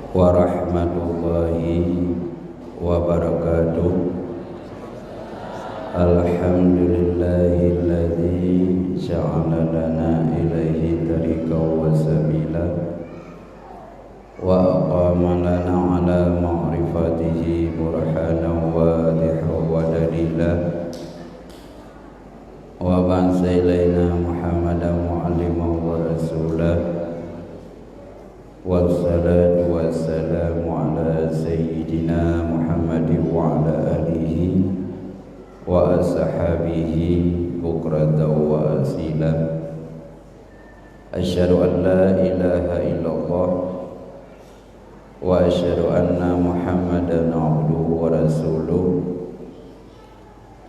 warahmatullahi wabarakatuh. Alhamdulillahilladzi ja'ala lana ilaihi tariqan wa sabila wa aqama lana ala ma'rifatihi burhanan wadihan wa dalila wa ba'atha ilaina Muhammadan mu'alliman wa rasulah wassalatu wassalamu ala sayyidina Muhammadin wa ala alihi wa ashabihi bukratan wa asila. Asyhadu an la ilaha illallah wa asyhadu anna Muhammadan abduhu wa rasuluh.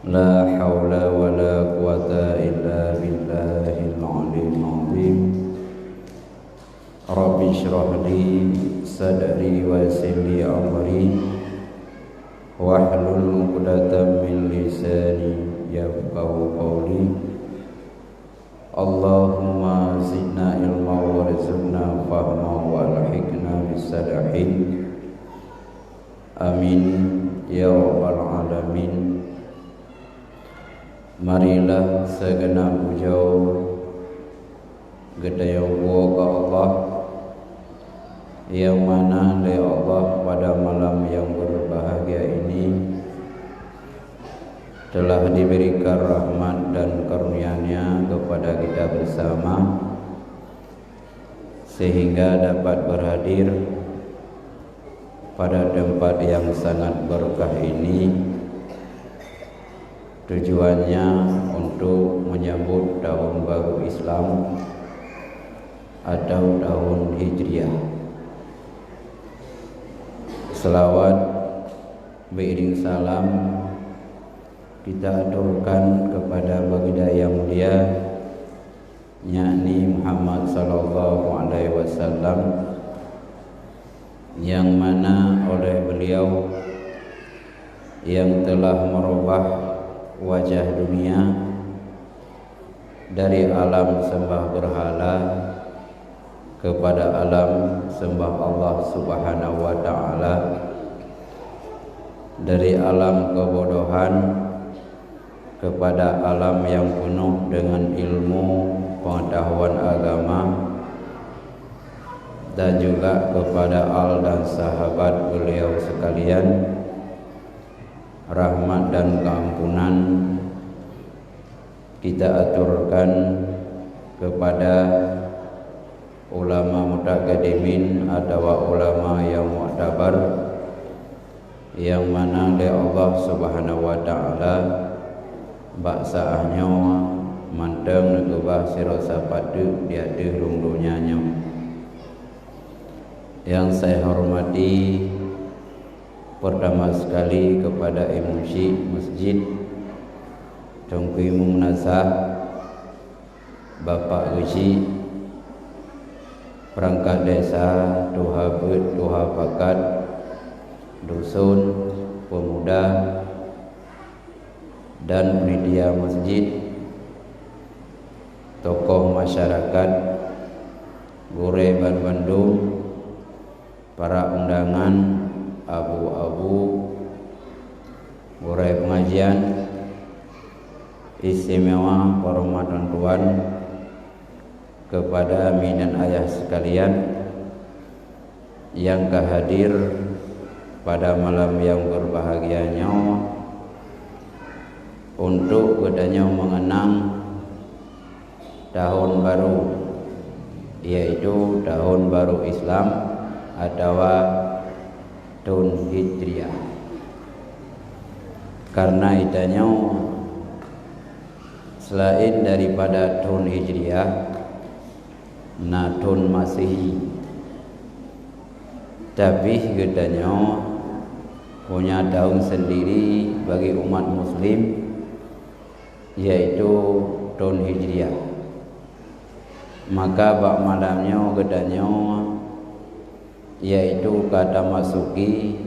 La haula wa la quwata illa billahil aliyyil azim. Rabbi shrah li sadri wa yassir li amri wahlul 'uqdatam min lisani yafqahu qawli. Allahumma zidna ilma warzuqna fahma wa alhiqna bis-salihin. Amin ya rabbal alamin. Marilah segenap puja gedaya ke Allah, yang mana dari Allah pada malam yang berbahagia ini telah diberikan rahmat dan karunia-Nya kepada kita bersama, sehingga dapat berhadir pada tempat yang sangat berkah ini. Tujuannya untuk menyambut tahun baru Islam atau tahun Hijriah. Selawat beriring salam kita aturkan kepada baginda yang mulia, yakni Muhammad sallallahu alaihi wasallam, yang mana oleh beliau yang telah merubah wajah dunia dari alam sembah berhala kepada alam sembah Allah Subhanahu wa ta'ala, dari alam kebodohan kepada alam yang penuh dengan ilmu pengetahuan agama, dan juga kepada al dan sahabat beliau sekalian. Rahmat dan keampunan kita aturkan kepada ulama mutaqaddimin atau ulama yang mu'tabar, yang mana oleh Allah Subhanahu wa ta'ala baksaahnya manteng negubah sirasa padu diaduh rungdunyanya. Yang saya hormati pertama sekali kepada emosi masjid Tengku Munazah, Bapak Uji, perangkat desa, Tuha Bud, Tuha Pakat, dusun, pemuda, dan panitia masjid, tokoh masyarakat, Gure Bandung, para undangan, abu-abu, Gure pengajian, istimewa penghormatan Tuhan kepada Ami dan Ayah sekalian yang kehadir pada malam yang berbahagianya untuk kedanya mengenang tahun baru, yaitu tahun baru Islam atau tahun Hijriah. Karena itanya selain daripada tahun Hijriah, nah tahun Masehi, tapi gedanya punya tahun sendiri bagi umat Muslim, yaitu tahun Hijriah. Maka bak malamnya gedanya yaitu kata masuki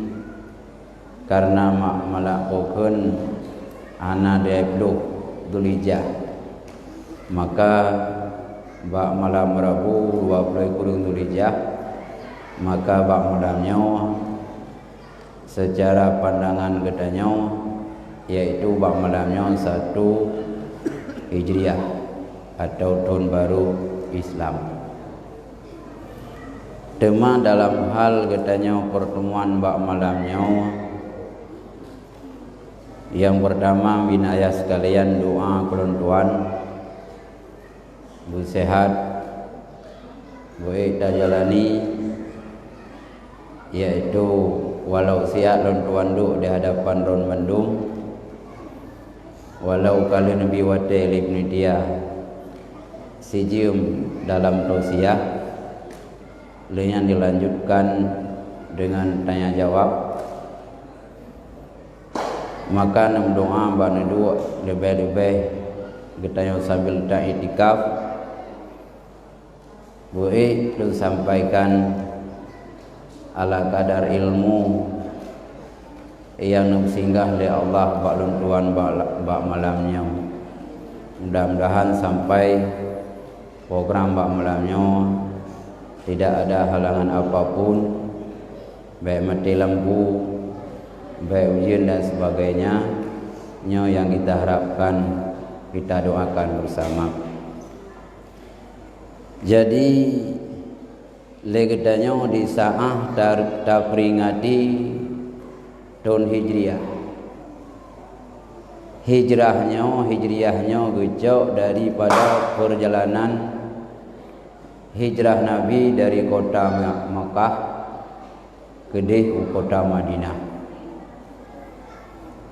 karena melakukan ana 20 Dzulhijjah, maka bak malam Rabu 20 Dzulhijjah maka bak malamnya secara pandangan katanya yaitu bak malamnya 1 Hijriah atau tahun baru Islam. Tema dalam hal katanya pertemuan bak malamnya, yang pertama binaya sekalian doa kelontuan bu sehat boleh kita jalani, yaitu walau sihat lontuan duk di hadapan ron Bandung, walau kali Nabi Wate ibn dia sijum dalam tausiah, yang dilanjutkan dengan tanya jawab. Maka nam doa bana dua lebih-lebih kita sambil tak itikaf boleh tu sampaikan ala kadar ilmu yang nam singgah oleh Allah bak luntuan bak malamnya. Mudah-mudahan sampai program bak malamnya tidak ada halangan apapun, baik mati lampu, baik ujian dan sebagainya, yang kita harapkan, kita doakan bersama. Jadi legetanya di saat terperingati tahun Hijriah. Hijriahnya gejauh daripada perjalanan hijrah Nabi dari kota Makkah ke kota Madinah.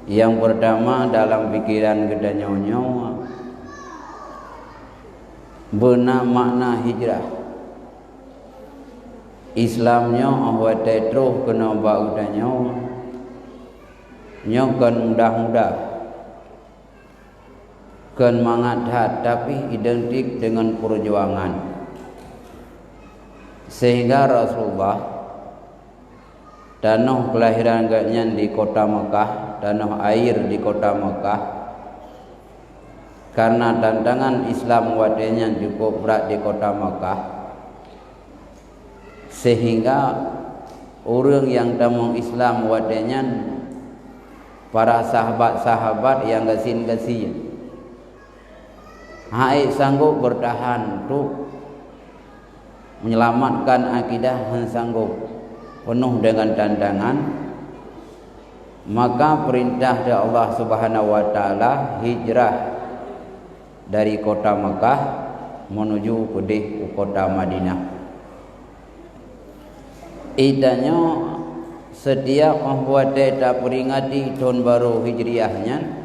Yang pertama dalam pikiran kita nyonya benar makna hijrah. Islamnya awak terus kena bau tanya nyokan mudah-mudah kan mangat tapi identik dengan perjuangan. Sehingga Rasulullah tanah kelahiran gaknya di kota Mekah, tanah air di kota Mekah, karena tantangan Islam wadenya cukup berat di kota Mekah, sehingga orang yang tamung Islam wadenya para sahabat-sahabat yang gasin-gasin hai sanggup bertahan untuk menyelamatkan akidah yang sanggup penuh dengan tantangan. Maka perintah dari Allah Subhanahu wa taala hijrah dari kota Mekah menuju ke kota Madinah. Idanya setiap membuat data peringati tahun baru hijriahnya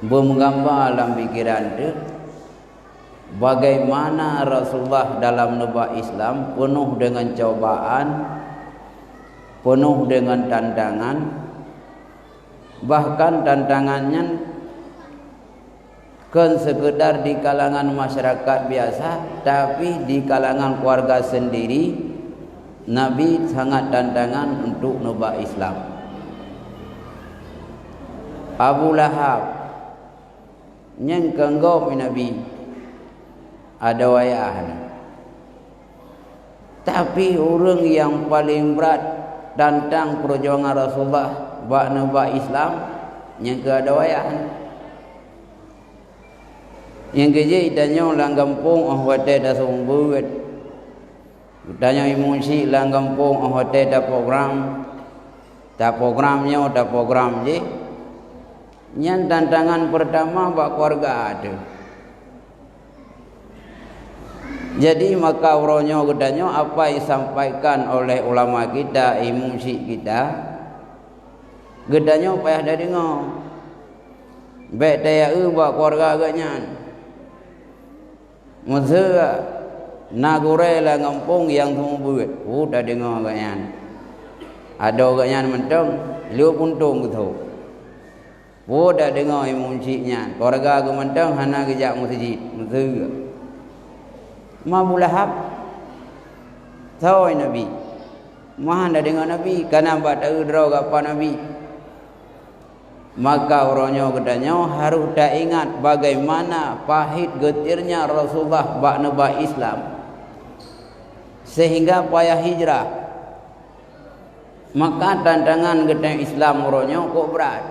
menggambar dalam pikiran itu bagaimana Rasulullah dalam nubuat Islam penuh dengan cobaan, penuh dengan tantangan, bahkan tantangannya bukan sekedar di kalangan masyarakat biasa, tapi di kalangan keluarga sendiri Nabi sangat tantangan untuk nubuat Islam. Abu Lahab yang kenggau Nabi ada wayah, tapi orang yang paling berat tentang perjuangan Rasulullah bak nubuat Islam yang ke ada wayah. Yang kerja itanya lang kampung hotel dah sumbuat, itanya imunsi lang kampung hotel dah program, tak programnya tak program je. Yang tantangan pertama bak keluarga ada. Jadi maka uronyo gedanya apa yang disampaikan oleh ulama kita, imam syik kita, gedanya payah dah dengar. Baik daya buat keluarga agaknya. Masa nagure lah ngampung yang semua buat. Dah dengar agaknya. Ada agaknya mentong, liu puntung gitu. Dah dengar imam syiknya. Keluarga agak mentong, hana kejap masjid. Masa Abu Lahab tahu Nabi, mahan dah dengar Nabi, karena tak tahu apa Nabi. Maka orangnya katanya harus tak ingat bagaimana pahit getirnya Rasulullah bak nubuat Islam, sehingga payah hijrah. Maka tantangan gedeng Islam uronyo kok berat.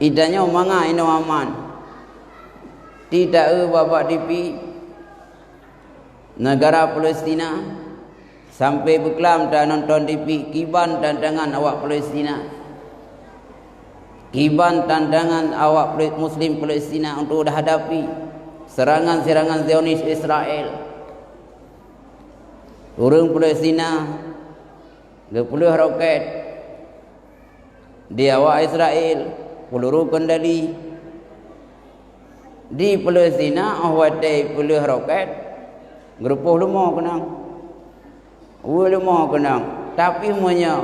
Idanya manga ino aman. Tidak bapak dipi negara Palestina sampai berkelam dan nonton TV kiban tantangan awak Palestina. Kiban tantangan awak Muslim Palestina untuk hadapi serangan-serangan Zionis Israel. Orang Palestina 20 roket di awak Israel, peluru kendali di Palestina awak 10 roket, gerupuh lemah kenang, lemah kenang. Tapi punya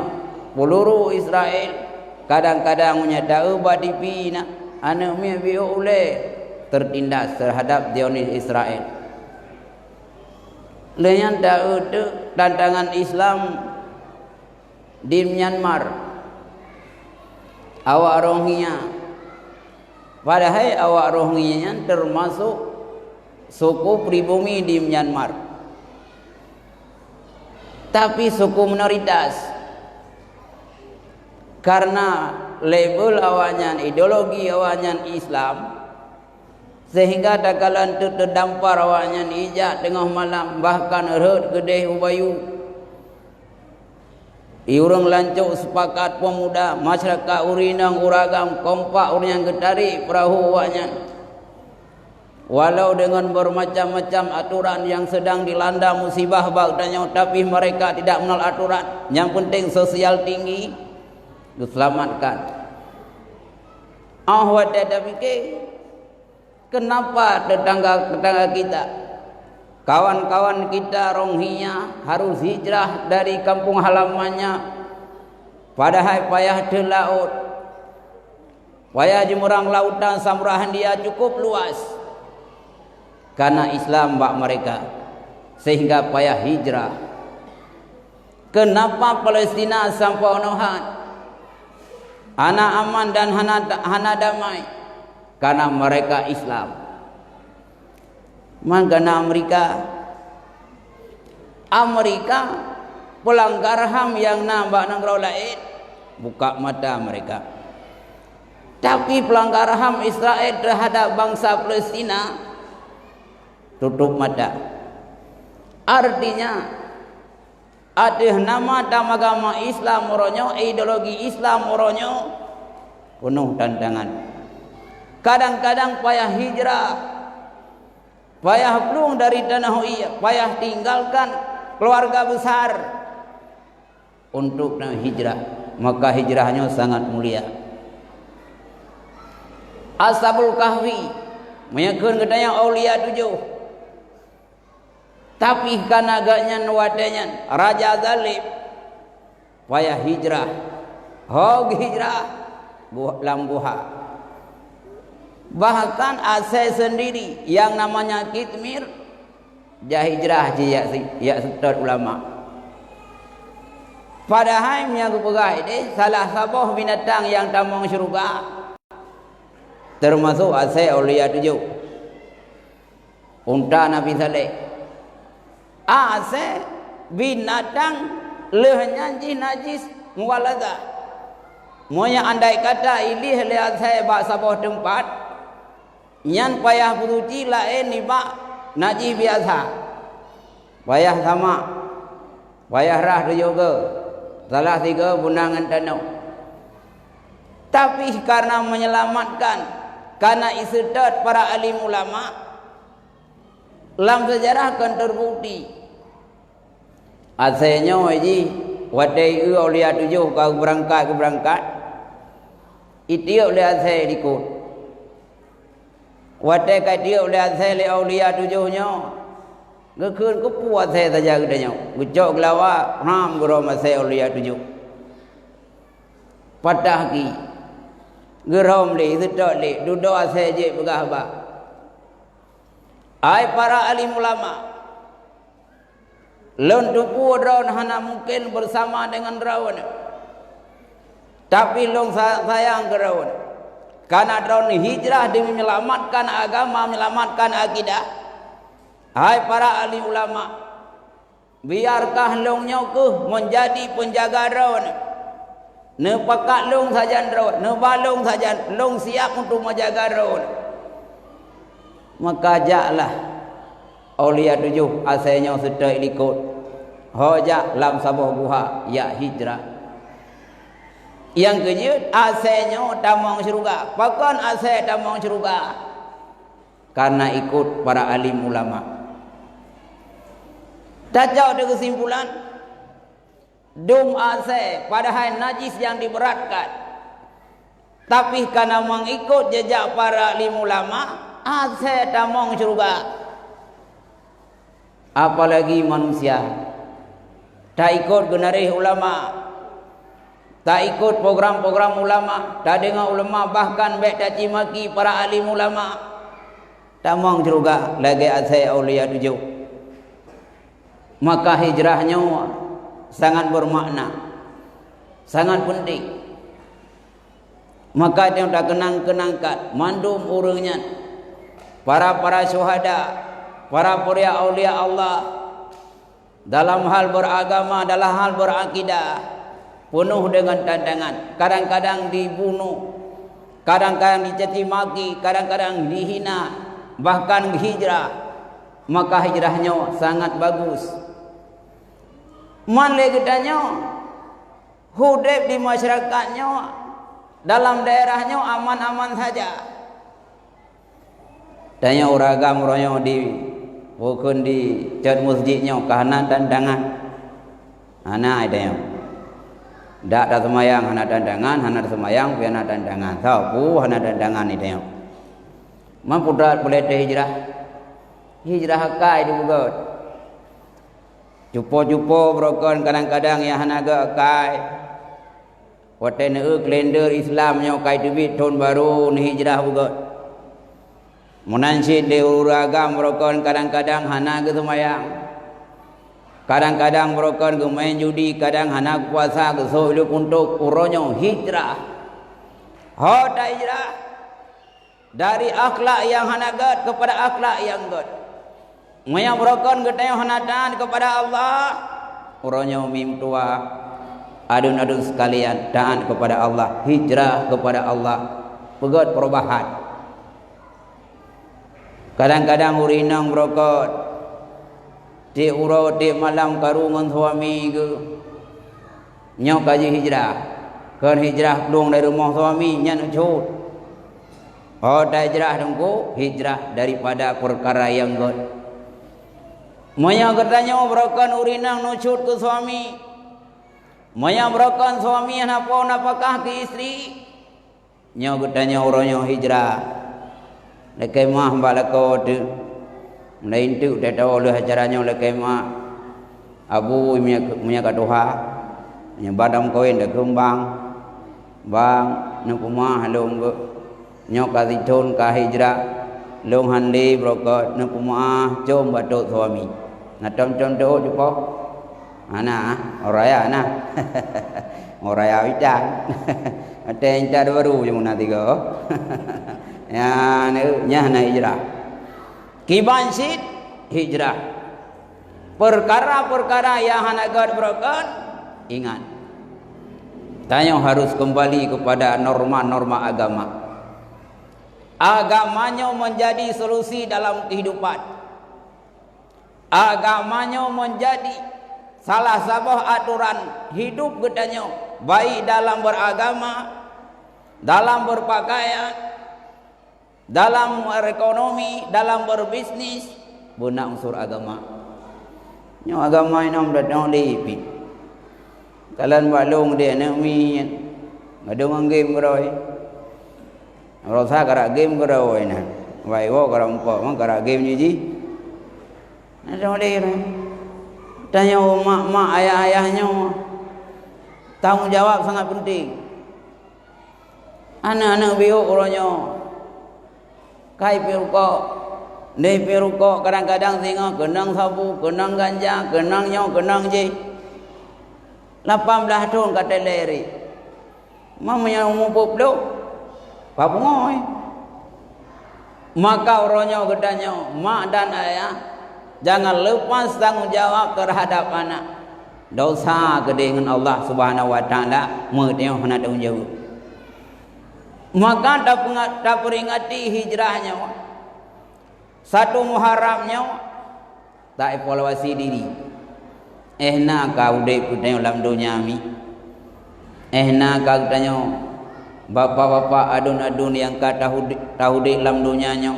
peluru Israel kadang-kadang punya tahu badipi nak anak punya biok oleh tertindas terhadap Zionis Israel. Layan tahu tu tantangan Islam di Myanmar. Awak Rohingya, padahal awak Rohingya termasuk suku pribumi di Myanmar, tapi suku minoritas. Karena label awaknya, ideologi awaknya Islam, sehingga dakalan terdampar awaknya ijak tengah malam, bahkan erhut gedeh ubayu. Iurang lancuk sepakat pemuda, masyarakat urinang uragam, kompak orang yang getari perahu awaknya. Walau dengan bermacam-macam aturan yang sedang dilanda musibah bagdanya, tapi mereka tidak mengenal aturan. Yang penting sosial tinggi, diselamatkan. Awak tidak fikir kenapa tetangga-tetangga kita, kawan-kawan kita Rohingya harus hijrah dari kampung halamannya, padahal payah di laut, payah jemurang lautan Samudra Hindia cukup luas, karena Islam bak mereka, sehingga payah hijrah. Kenapa Palestina sampai onohan, anak aman dan hana damai? Karena mereka Islam. Makanya Amerika pelanggar HAM yang nampak negara lain buka mata mereka. Tapi pelanggar HAM Israel terhadap bangsa Palestina tutup mata. Artinya ada nama dan agama Islam oronyo, ideologi Islam oronyo penuh tantangan. Kadang-kadang payah hijrah, payah pulang dari tanah iya, payah tinggalkan keluarga besar untuk hijrah. Maka hijrahnya sangat mulia. Ashabul Kahfi menyekun katanya aulia 7. Tapi karena agaknya nuadanya Raja Zalim, payah hijrah. Hog hijrah dalam guha. Bahkan Aceh sendiri yang namanya Kitmir jah hijrah ya setor ulama. Padahal yang kepegai ini salah satu binatang yang tamang syurga, termasuk Aceh aulia 7. Unta Nabi Saleh. Aceh binatang lehnya najis muwalada. Moya andai kata ilih le Aceh bak sabah tempat yang payah beruji lain ni bak najis biasa. Payah sama, payah rah tu juga. Salah 3 bunangan tanau. Tapi karena menyelamatkan, karena istiadat para alim ulama, dalam sejarah kan terbukti. Asalnya waji, wadai aulia 7 kau berangkat, itu oleh asal ikut. Wadai kaya oleh asal aulia 7-nya, ngekun kepuas saya saja gedanya. Gejok gelawa, ram gero masai aulia 7. Patah ki, gerom le, sedot le, duduk asal je begah-bah. Ai para alim ulama lon tupu draun hana mungkin bersama dengan draun, tapi long sayang ke draun, karena draun hijrah demi menyelamatkan agama, menyelamatkan akidah. Hai para alim ulama, biarkah longnya ke menjadi penjaga ron. Ne pakat long saja ron, ne balong saja long siap untuk menjaga ron. Maka jaklah aulia 7 asalnya sudah ikut hojak lam sabah buha ya hijrah. Yang kenyut asalnya tamang syurga, pakan asal tamang syurga karena ikut para alim ulama. Tajau ada kesimpulan dum asal padahal najis yang diberatkan, tapi karena mengikut jejak para alim ulama asal tamang syurga. Apalagi manusia tak ikut genarih ulama, tak ikut program-program ulama, tak dengar ulama, bahkan baik caci maki para alim ulama, tamang juga lagi asal aulia 7. Maka hijrahnya sangat bermakna, sangat penting. Maka dia tak kenang-kenangkan mandum urangnya para syuhada, para aulia Allah dalam hal beragama, dalam hal berakidah penuh dengan tantangan. Kadang-kadang dibunuh, kadang-kadang dicaci maki, kadang-kadang dihina, bahkan hijrah. Maka hijrahnya sangat bagus. Man legetanya hidup di masyarakatnya, dalam daerahnya aman-aman saja. Tanya uragam royo di bukan di cat masjidnya karena tantangan. Anak ada yang dak ada semayang, anak tantangan, anak semayang, anak tantangan. Tahu anak tantangan itu yang mampu dak boleh hijrah kai juga. Cupo-cupo broken kadang-kadang ya hanaga kai. Waten kalender Islamnya kai debit tahun baru ni hijrah juga. Menansid di uragam broken kadang-kadang hanaga semayang. Kadang-kadang broken ke main judi, kadang hanak puasa ke soiluk untuk uronyo hijrah. Hota hijrah dari akhlak yang hanagat kepada akhlak yang god. Maya broken ketanya hanatan kepada Allah. Uronyo mim tua adun-adun sekalian taat kepada Allah, hijrah kepada Allah, pegat perubahan. Kadang-kadang urinang brokot di urau di malam karungan suami ke nyok kaji hijrah kan hijrah keluar dari rumah suami nyan cut. Oh dah hijrah dengku hijrah daripada perkara yang god. Maya katanya brokan urinang nucut ke suami, maya brokan suami napakah ke istri. Nyok katanya orangnya hijrah lekemah balako tu lain tu dah tahu oleh acaranya lekemah abu punya kadoha nya badam koin dah kembang bang nepuma halong go nyok kadithon ka hijrah long handi brokot nepuma jom batok suami na tom do jupo ana oraya ana oraya wican ateng car baru yang nanti go ya na hijrah kibansit hijrah perkara-perkara yang hanagat broken ingat tanya harus kembali kepada norma-norma agama. Agamanya menjadi solusi dalam kehidupan, agamanya menjadi salah satu aturan hidup katanya, baik dalam beragama, dalam berpakaian, dalam ekonomi, dalam berbisnis, guna unsur agama. Nyo agama ini datang lepi. Kalian balong dia nak mi, ngadong game keroi. Rasa kara game keroi na. Wai wo kara empat, mang kara game ni ji. Ada dia. Tanya mak ayah-ayahnya. Tanggung jawab sangat penting. Anak-anak biok orangnya. Kai peruko, ne peruko kadang-kadang singa kenang sabu, kenang ganja, kenang nyo, kenang je. 18 tahun kata leri. Mamanya umur poplo. Papungoi. Maka orangnya katanya, mak dan ayah Jangan lepas tanggungjawab terhadap anak. Dosa ke dengan Allah Subhanahu wa taala merteo hendak tanggungjawab. Maka tak peringati hijrahnya. Satu Muharramnya tak evaluasi diri. Ehna kau dek kutanya dalam dunia mi. Ehna kau tanya bapa-bapa adun-adun yang kata tahu dek dalam dunianya.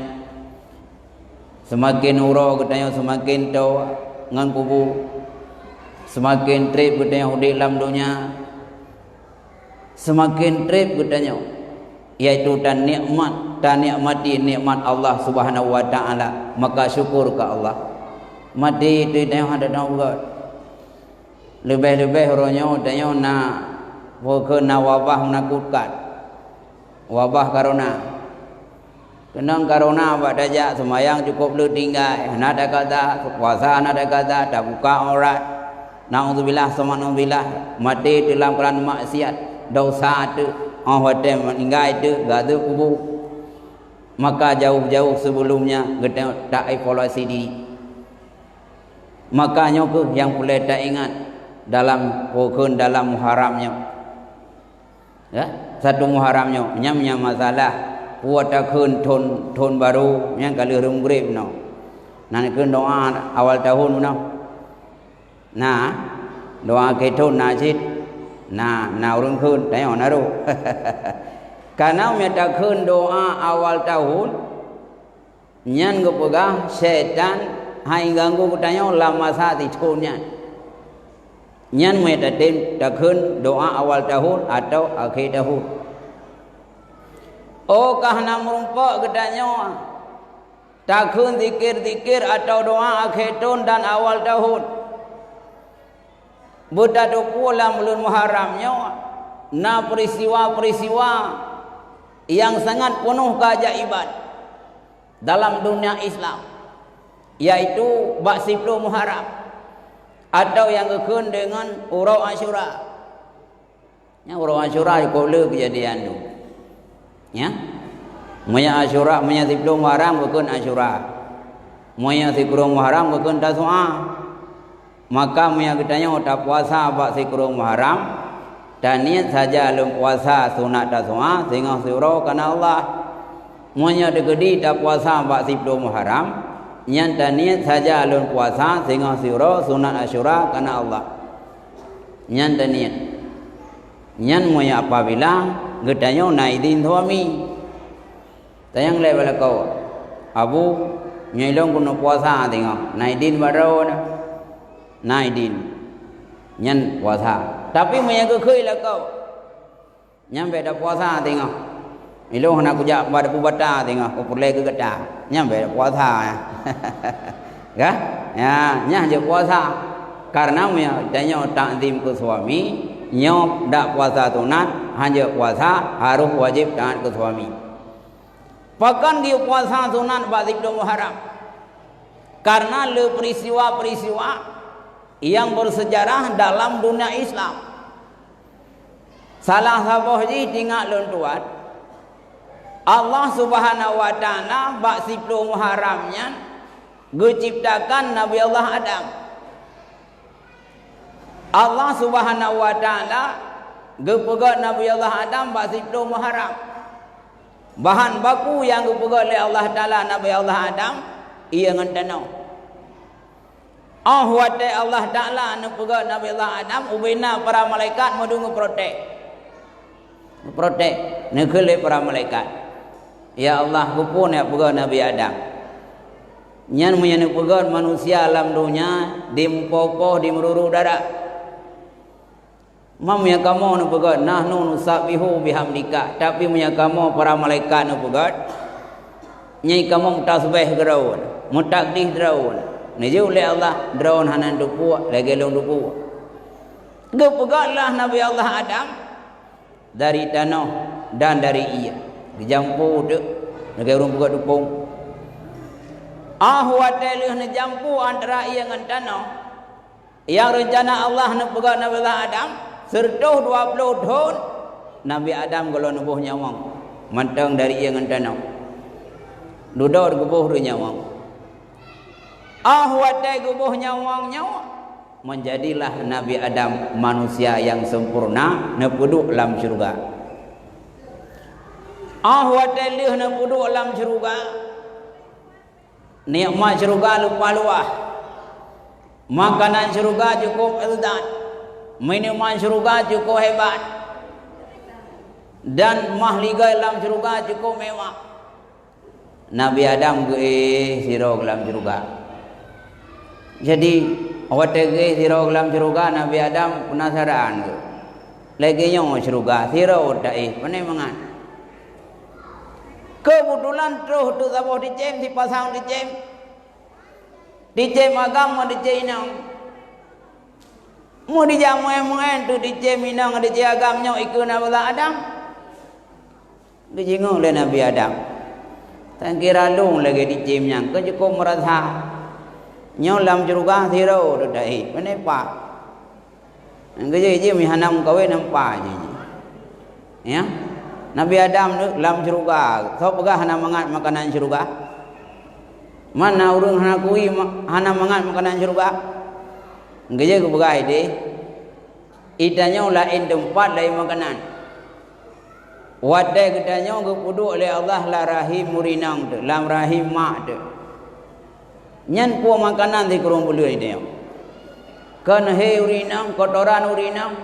Semakin uro katanya semakin tahu ngan kubu. Semakin trip katanya dek dalam dunia. Semakin trip katanya yaitu dan nikmati nikmat Allah Subhanahu wa taala, maka syukur ke Allah. Mati itu tengok ada nak lebih-lebih orangnya tengok nak kena wabah menakutkan, wabah corona. Kenang corona apa saja semayang cukup lu tinggal, nak ada kata puasa, nak ada kata tak buka aurat. Naudzubillah subhanallah, mati dalam keadaan maksiat, dosa tu hotel meninggal itu gak ada kubur. Maka jauh-jauh sebelumnya kita tak evaluasi diri. Makanya ke yang boleh tak ingat dalam rukun dalam Muharramnya. Ya, satu Muharramnya nyamnya masalah puasa kun ton baru yang kali rumgrib no. Nanti kun doa awal tahun no. Nah, doa ketun najid. Nah urun kun tengok naru. Karena menyatakan doa awal tahun nyan gepegah setan hai ganggu kutanya lama saat itu nyan menyatakan doa awal tahun atau akhir tahun. Oh karena merumpak katanya takun zikir-zikir atau doa akhir tahun dan awal tahun. Buddha pula bulan Muharramnya na peristiwa-peristiwa yang sangat penuh keajaiban dalam dunia Islam, yaitu bab 10 Muharram atau yang gekun dengan Urau Asyura. Ya, Urau Asyura kole kejadian tu. Ya. Moya Asyura, moya 10 Muharram gekun Asyura. Moya 10 Muharram gekun Tasu'a. Maka moya katanya tak puasa bab 10 Muharram. Dan niat saja dalam puasa sunat Tasu'a sehingga surau karena Allah. Monya degedi tak puasa bab 10 Muharram. Niat dan niat saja dalam puasa sehingga surau sunat Asyura karena Allah. Niat dan niat. Niat moya apabila katanya naidin suami. Tayang level kau. Abu nyelong kuno puasa tengok. Naidin baru naidin. Niat puasa. Tapi menjaga koi lah kau. Nyampe dah puasa tengok. Ilo nak kujak pada pubata tengok. Kau perlu ke kata. Nyampe dah puasa. Ya, ya, nyah je puasa. Karena menjaga tanya takzim ke suami. Nyok dak puasa sunat. Hanya puasa harus wajib taat ke suami. Pakan dia puasa sunat bab 10 Muharram. Karena le peristiwa-peristiwa yang bersejarah dalam dunia Islam. Salah satu haji tinggal lontuan. Allah Subhanahu wa taala bab 10 Muharramnya diciptakan Nabi Allah Adam. Allah Subhanahu wa taala gepegat Nabi Allah Adam bab 10 Muharram. Bahan baku yang gepegat oleh Allah taala Nabi Allah Adam ia ngantanau. Wate Allah Ta'ala anu pegat Nabi Allah Adam ubina para malaikat madungu protek nekele para malaikat. Ya Allah hupun ya pegat Nabi Adam nyan menyane pegat manusia alam dunia di mpopoh di meruru darat. Mam ya kamu nu pegat nahnu nusabihu bihamdika, tapi menya kamu para malaikat nu pegat nyai kamu tasbih geraun mutakdih geraun. Niji oleh Allah drone hanan dupu lagi long dupu. Gepegatlah Nabi Allah Adam dari tanah dan dari ia. Dijampu dek lagi orang pegat dupung. Watelih ne jampu antara ia dengan tanah. Yang rencana Allah ne pegat Nabi Allah Adam serta 20 tahun Nabi Adam kalau nubuh nyawang mantang dari ia dengan tanah. Duduk gebuh nyawang. Ahwadai gubuh nyawang-nyawa. Menjadilah Nabi Adam manusia yang sempurna, nepuduk dalam syurga. Ahwadai lih nepuduk dalam syurga. Nikmat syurga lupa luah. Makanan syurga cukup lezat. Minuman syurga cukup hebat. Dan mahligai dalam syurga cukup mewah. Nabi Adam ke sirok dalam syurga. Jadi awak tege sirok dalam syurga, Nabi Adam penasaran ke. Lagi nyong syurga sirok tak mana mangan. Kebetulan terus tu saboh dicem dipasang dicem agama dicem inang. Mu dijamu emoen tu dicem inang dicem agamnya ikut Nabi Adam. Dijingung oleh Nabi Adam. Tak kira long lagi dicemnya, kau cukup merasa nyolam juga siro tu dah mana pak? Engkau je mihanam kau nampak je. Ya, Nabi Adam tu lam syurga, kau pegah hana mangat makanan syurga. Mana orang hana kui hana mangat makanan syurga? Engkau je kau pegah ide. Itanya lain tempat lain makanan. Wadai katanya kepuduk oleh Allah la rahim murinang tu, lam rahim mak tu. Nyan po makanan di kurung bulu ini. Kan he urinang, kotoran urinang.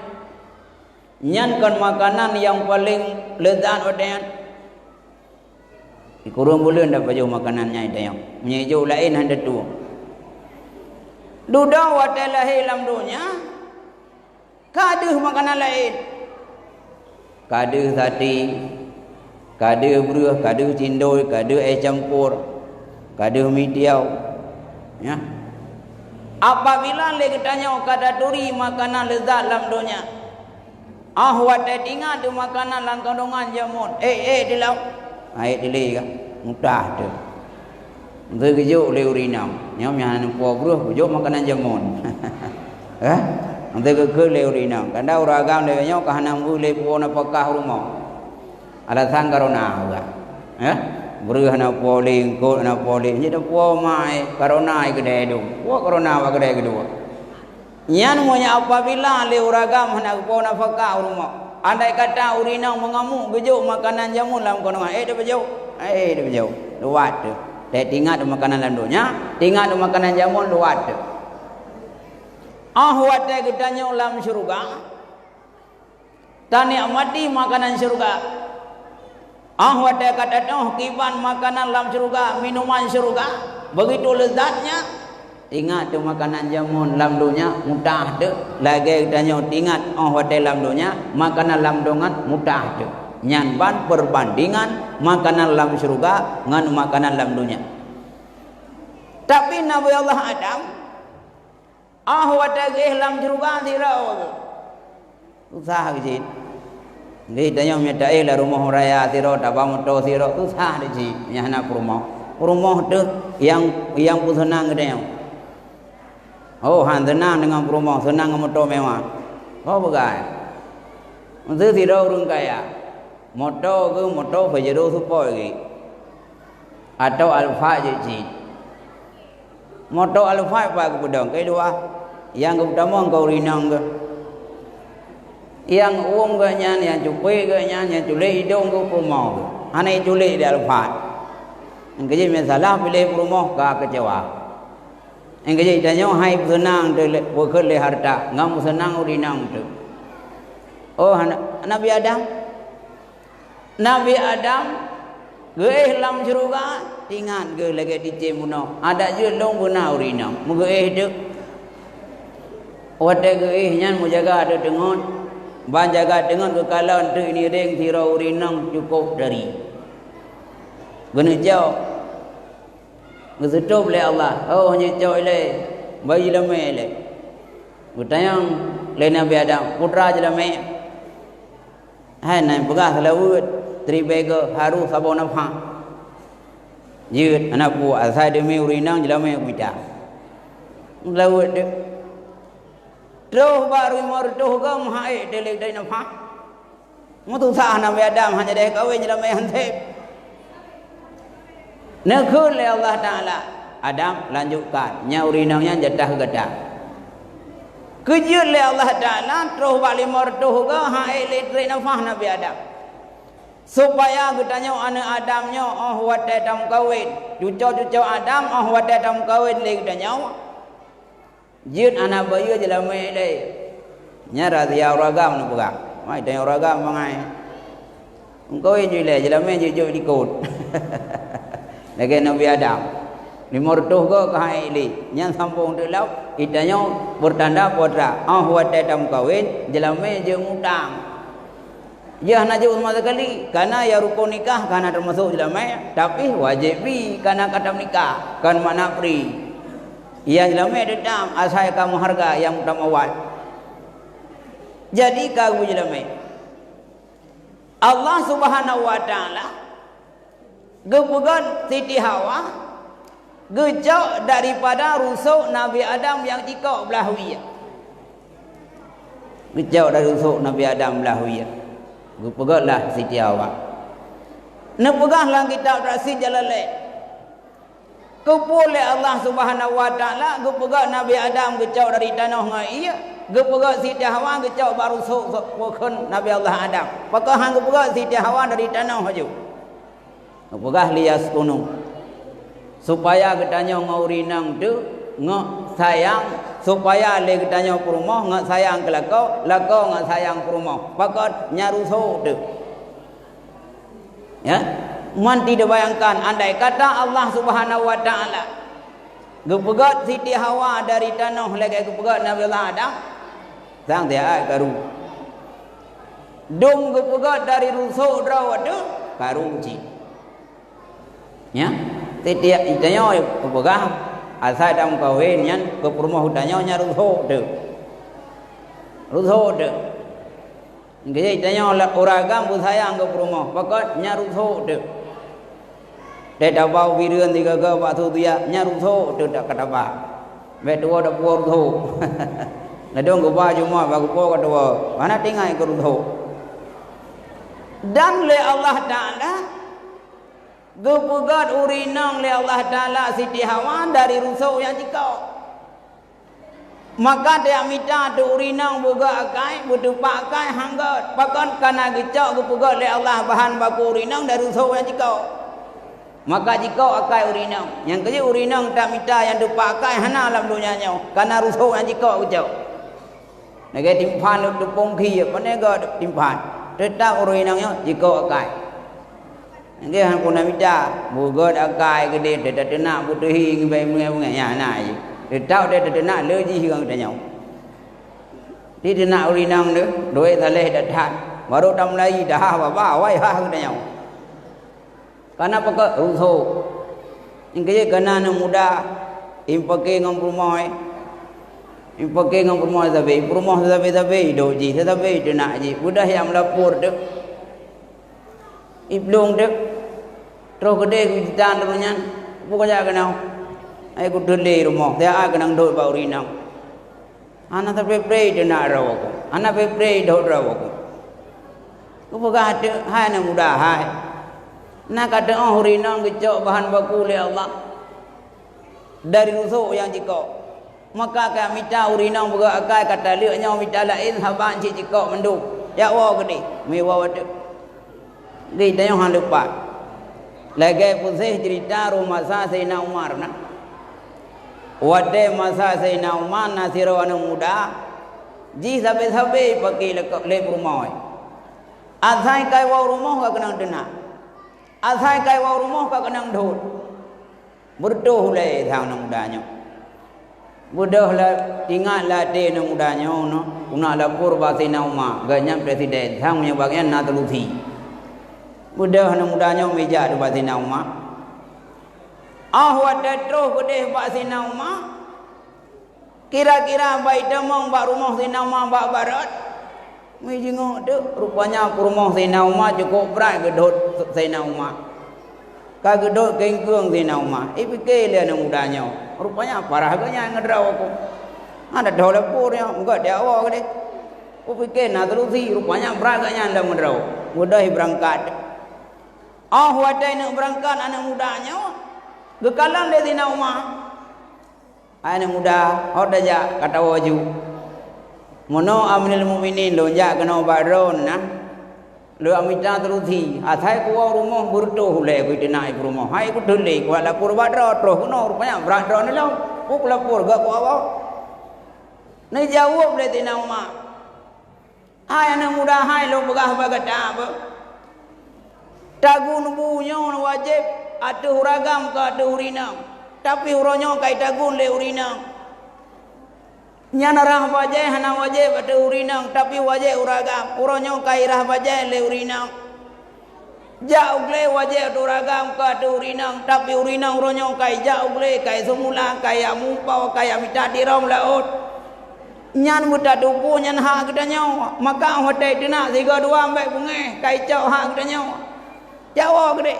Nyan kan makanan yang paling lezat wadai. Di kurung bulu ndak baju makanannya itu yang. Menyejuk lain hendak tu. Duda wadai lahir lam dunia. Kaduh makanan lain. Kada sate, kada beruh, kada cindol, kada air campur, kada mi tiaw. Ya. Apabila le katanya kada duri makanan lezat dalam dunia. Ahwat ingat tu makanan lang kandungan jamun. Di laut. Air dile ka. Mudah tu. Untuk kejuk le urinam. Nyom yang po beruh kejuk makanan jamun. Untuk ke urinam. Kanda uragam le nyok kahanam le po na pakah rumah. Alasan karena juga. Ya. Beruh na po ling ko na po ling. Jadi po mai karena gede du. Po karena wa gede kedua. Nyan monya apabila le uragam na po na pakah rumah. Andai kata urinam mengamuk kejuk makanan jamun dalam kono. Dia bejau. Dia bejau. Luat tu. Dia tinggal tu makanan landunya, tinggal tu makanan jamun luat tu. Ahwat katanya dalam syurga. Tani amati makanan syurga. Ahwat kata kiban makanan dalam syurga, minuman syurga. Begitu lezatnya. Ingat tu makanan jamun dalam dunia mudah tu. Lagi katanya ingat ahwat dalam dunia makanan dalam dunia mudah tu. Nyanban perbandingan makanan dalam syurga dengan makanan dalam dunia. Tapi Nabi Allah Adam ahwat dalam syurga sirau. Usah gejit. Dia tanya menyedai lah rumah raya sirau, tabang motor sirau, usah gejit. Yang nak rumah. Rumah tu yang pun senang katanya. Oh, han senang dengan rumah, senang dengan motor mewah. Oh, bagai. Untuk sirau orang kaya. Motor ke motor Pajero Super ke. Atau Alfa gejit. Motor Alfa apa kepada kedua? Yang pertama kau rinang ke. Yang ke nyan, yang cupai ke nyan, yang culek hidung ke rumah ke. Anai culek di Alfa. Yang kerja masalah pilih rumah ke kecewa. Yang kerja tanya hai senang tu bukan le harta, ngam senang rinang tu. Oh Nabi Adam. Nabi Adam ge lam syurga ingat ge lagi dicem muno. Ada je long guna rinang. Mu ge tu. Wate ge nyan mu jaga ada dengan ban jaga dengan kekalan tu ini reng sirau rinang cukup dari. Guna jauh. Gesutup le Allah. Oh hanya jauh le. Bayi lame le. Gutayang le Nabi Adam putra je lame. Hai nai pegah selawut tribega haru sabona pha.ยืด anak bu asai demi urinang je lame kumita. Lawut de. Terus baru mor tuh gam hai delek dai na pha. Mu tu sa Nabi Adam hanya deh kawin je lame hante. Nakul le Allah Taala Adam lanjutkan nya urinangnya jatah gadah kejut le Allah Taala terus balik mertuh ke ha elektrik nafah Nabi Adam supaya getanya anak Adamnya watai tam kawin cucu Adam watai tam kawin le getanya jut anak bayi jelama le nya radia ragam nu buka mai tanya ragam mangai engkau ini le jelama jujur dikut lagi Nabi Adam limortuh ke kaili yang sambung tu lau itanya bertanda podra watai tam kawin jelama je ngutang ya nak jauh masa kali karena ya rukun nikah karena termasuk jelama tapi wajib bi karena kata nikah kan mana free ya jelama dedam asal kamu harga yang utamawat jadi kamu jelama Allah Subhanahu wa taala gebugan Siti Hawa gejauh daripada rusuk Nabi Adam yang jika belahwiyah gejauh dari rusuk Nabi Adam belahwiyah gepegaklah Siti Hawa nepegahlah kitab Rasul Jalalain kepulih Allah Subhanahu wa taala gepegak Nabi Adam gejauh dari tanah ngaiya gepegak Siti Hawa gejauh barusuk bukan Nabi Allah Adam pakah hang gepegak Siti Hawa dari tanah haju gepegah lias kuno supaya ketanya ngaurinang tu ngak sayang supaya le ketanya perumah ngak sayang ke lakau ngak sayang perumah pakat nyaruso tu ya man tidak bayangkan andai kata Allah Subhanahu wa taala gepegat Siti Hawa dari tanah lagi gepegat Nabi Allah Adam sang dia karu dong gepegat dari rusuk drawat tu karu ci ya tiap itanya pegang asal dalam kawin yang ke rumah hutanya nyaruh tu jadi itanya oragam busayang ke rumah pakat nyaruh tu tidak bau biruan tiga ke waktu dia nyaruh tu tak kata apa betul ada puar tu nadong ke baju mah bagu puar kedua mana tinggal ke tu dan le Allah Taala gepegat urinang le Allah Taala Siti Hawa dari rusuk yang jikau maka dia minta tu urinang buka akai butuh pakai hanggat bahkan karena gecak gepegat le Allah bahan baku urinang dari rusuk yang jikau maka jikau akai urinang yang kerja urinang tak minta yang dipakai hana dalam dunianya karena rusuk yang jikau gecak nege timpan tu pongki apa nege timpan tetap urinangnya jikau akai dia hang pun minta bugot akai gede dia tak nak butuhi ngai mengai ya nak dia tahu dia tak nak leji hang dia nyau dia nak urinang dia duit taleh dah dah baru tam lai dah apa wai hang dia nyau karena pekak rusuk ingke kana na muda impake ngam rumah impake ngam rumah sabe doji sabe dia nak ji budak yang lapor dia iblong dek terus gede kujitan dulunya pokoknya kenal aku dulu rumah dia akan duduk bau rinang anak terpepre dia nak rawak anak pepre duduk rawak aku pegah ada hai nak muda hai nak kata rinang kecok bahan baku oleh Allah dari rusuk yang jikau maka kami tahu rinang bergerak akai kata liuknya minta lain haban cik jikau menduk ya wah gede mewah wadah kita yang lupa lagi pusing cerita rumah Sayyidina Umar na wade masa Sayyidina Umar nasiro anu muda ji sabe-sabe pakai le rumah asai kai wa rumah ka kenang dena asai kai wa rumah ka kenang dhut berdoh le thang nang mudanya budah la tinggal la de nang mudanya no una la purba Sayyidina Umar ganyam presiden thang punya bagian na telusi mudah anak mudanya meja tu Sayyidina Umar wadah terus gede Sayyidina Umar kira-kira baik demong bak rumah Sayyidina Umar bak barat mejengok tu rupanya rumah Sayyidina Umar cukup berat gedut Sayyidina Umar kagedut kengkung Sayyidina Umar fikir dia anak mudanya rupanya parah ganya ngedraw aku ada dah lepurnya enggak dia awak gede fikir nak terusi rupanya berat ganya dalam ngedraw mudah berangkat wadah nak berangkat anak mudanya Gekalan le dina Umar. Anak muda, hot aja kata waju. Mono aminil mukminin lonjak kena baron nah. Lu amita teruthi. Athai ku rumah burto hule ku dina ibu rumah. Hai ku dule ku lapor badro troh no rupanya badro ni lo. Ku lapor gak ku awak. Ni jawab le dina Umar. Hai anak muda hai lo begah bagata apa. Tagu nubunya wajib ada huragam ke ada urina. Tapi uronyo kai tagun le urina. Nyana rah bajai hana wajib ada urina. Tapi wajib uragam. Uronyo kai rah bajai le urina. Jauh le wajib ada uragam ke ada urina. Tapi urina uronyo kai jauh le kai semula kai amupau kai amita diram laut. Nyan muda dupu nyan hak kita nyawa. Maka hotai dina tiga dua ambek bunga kai cau hak kita nyawa. Jawab gede.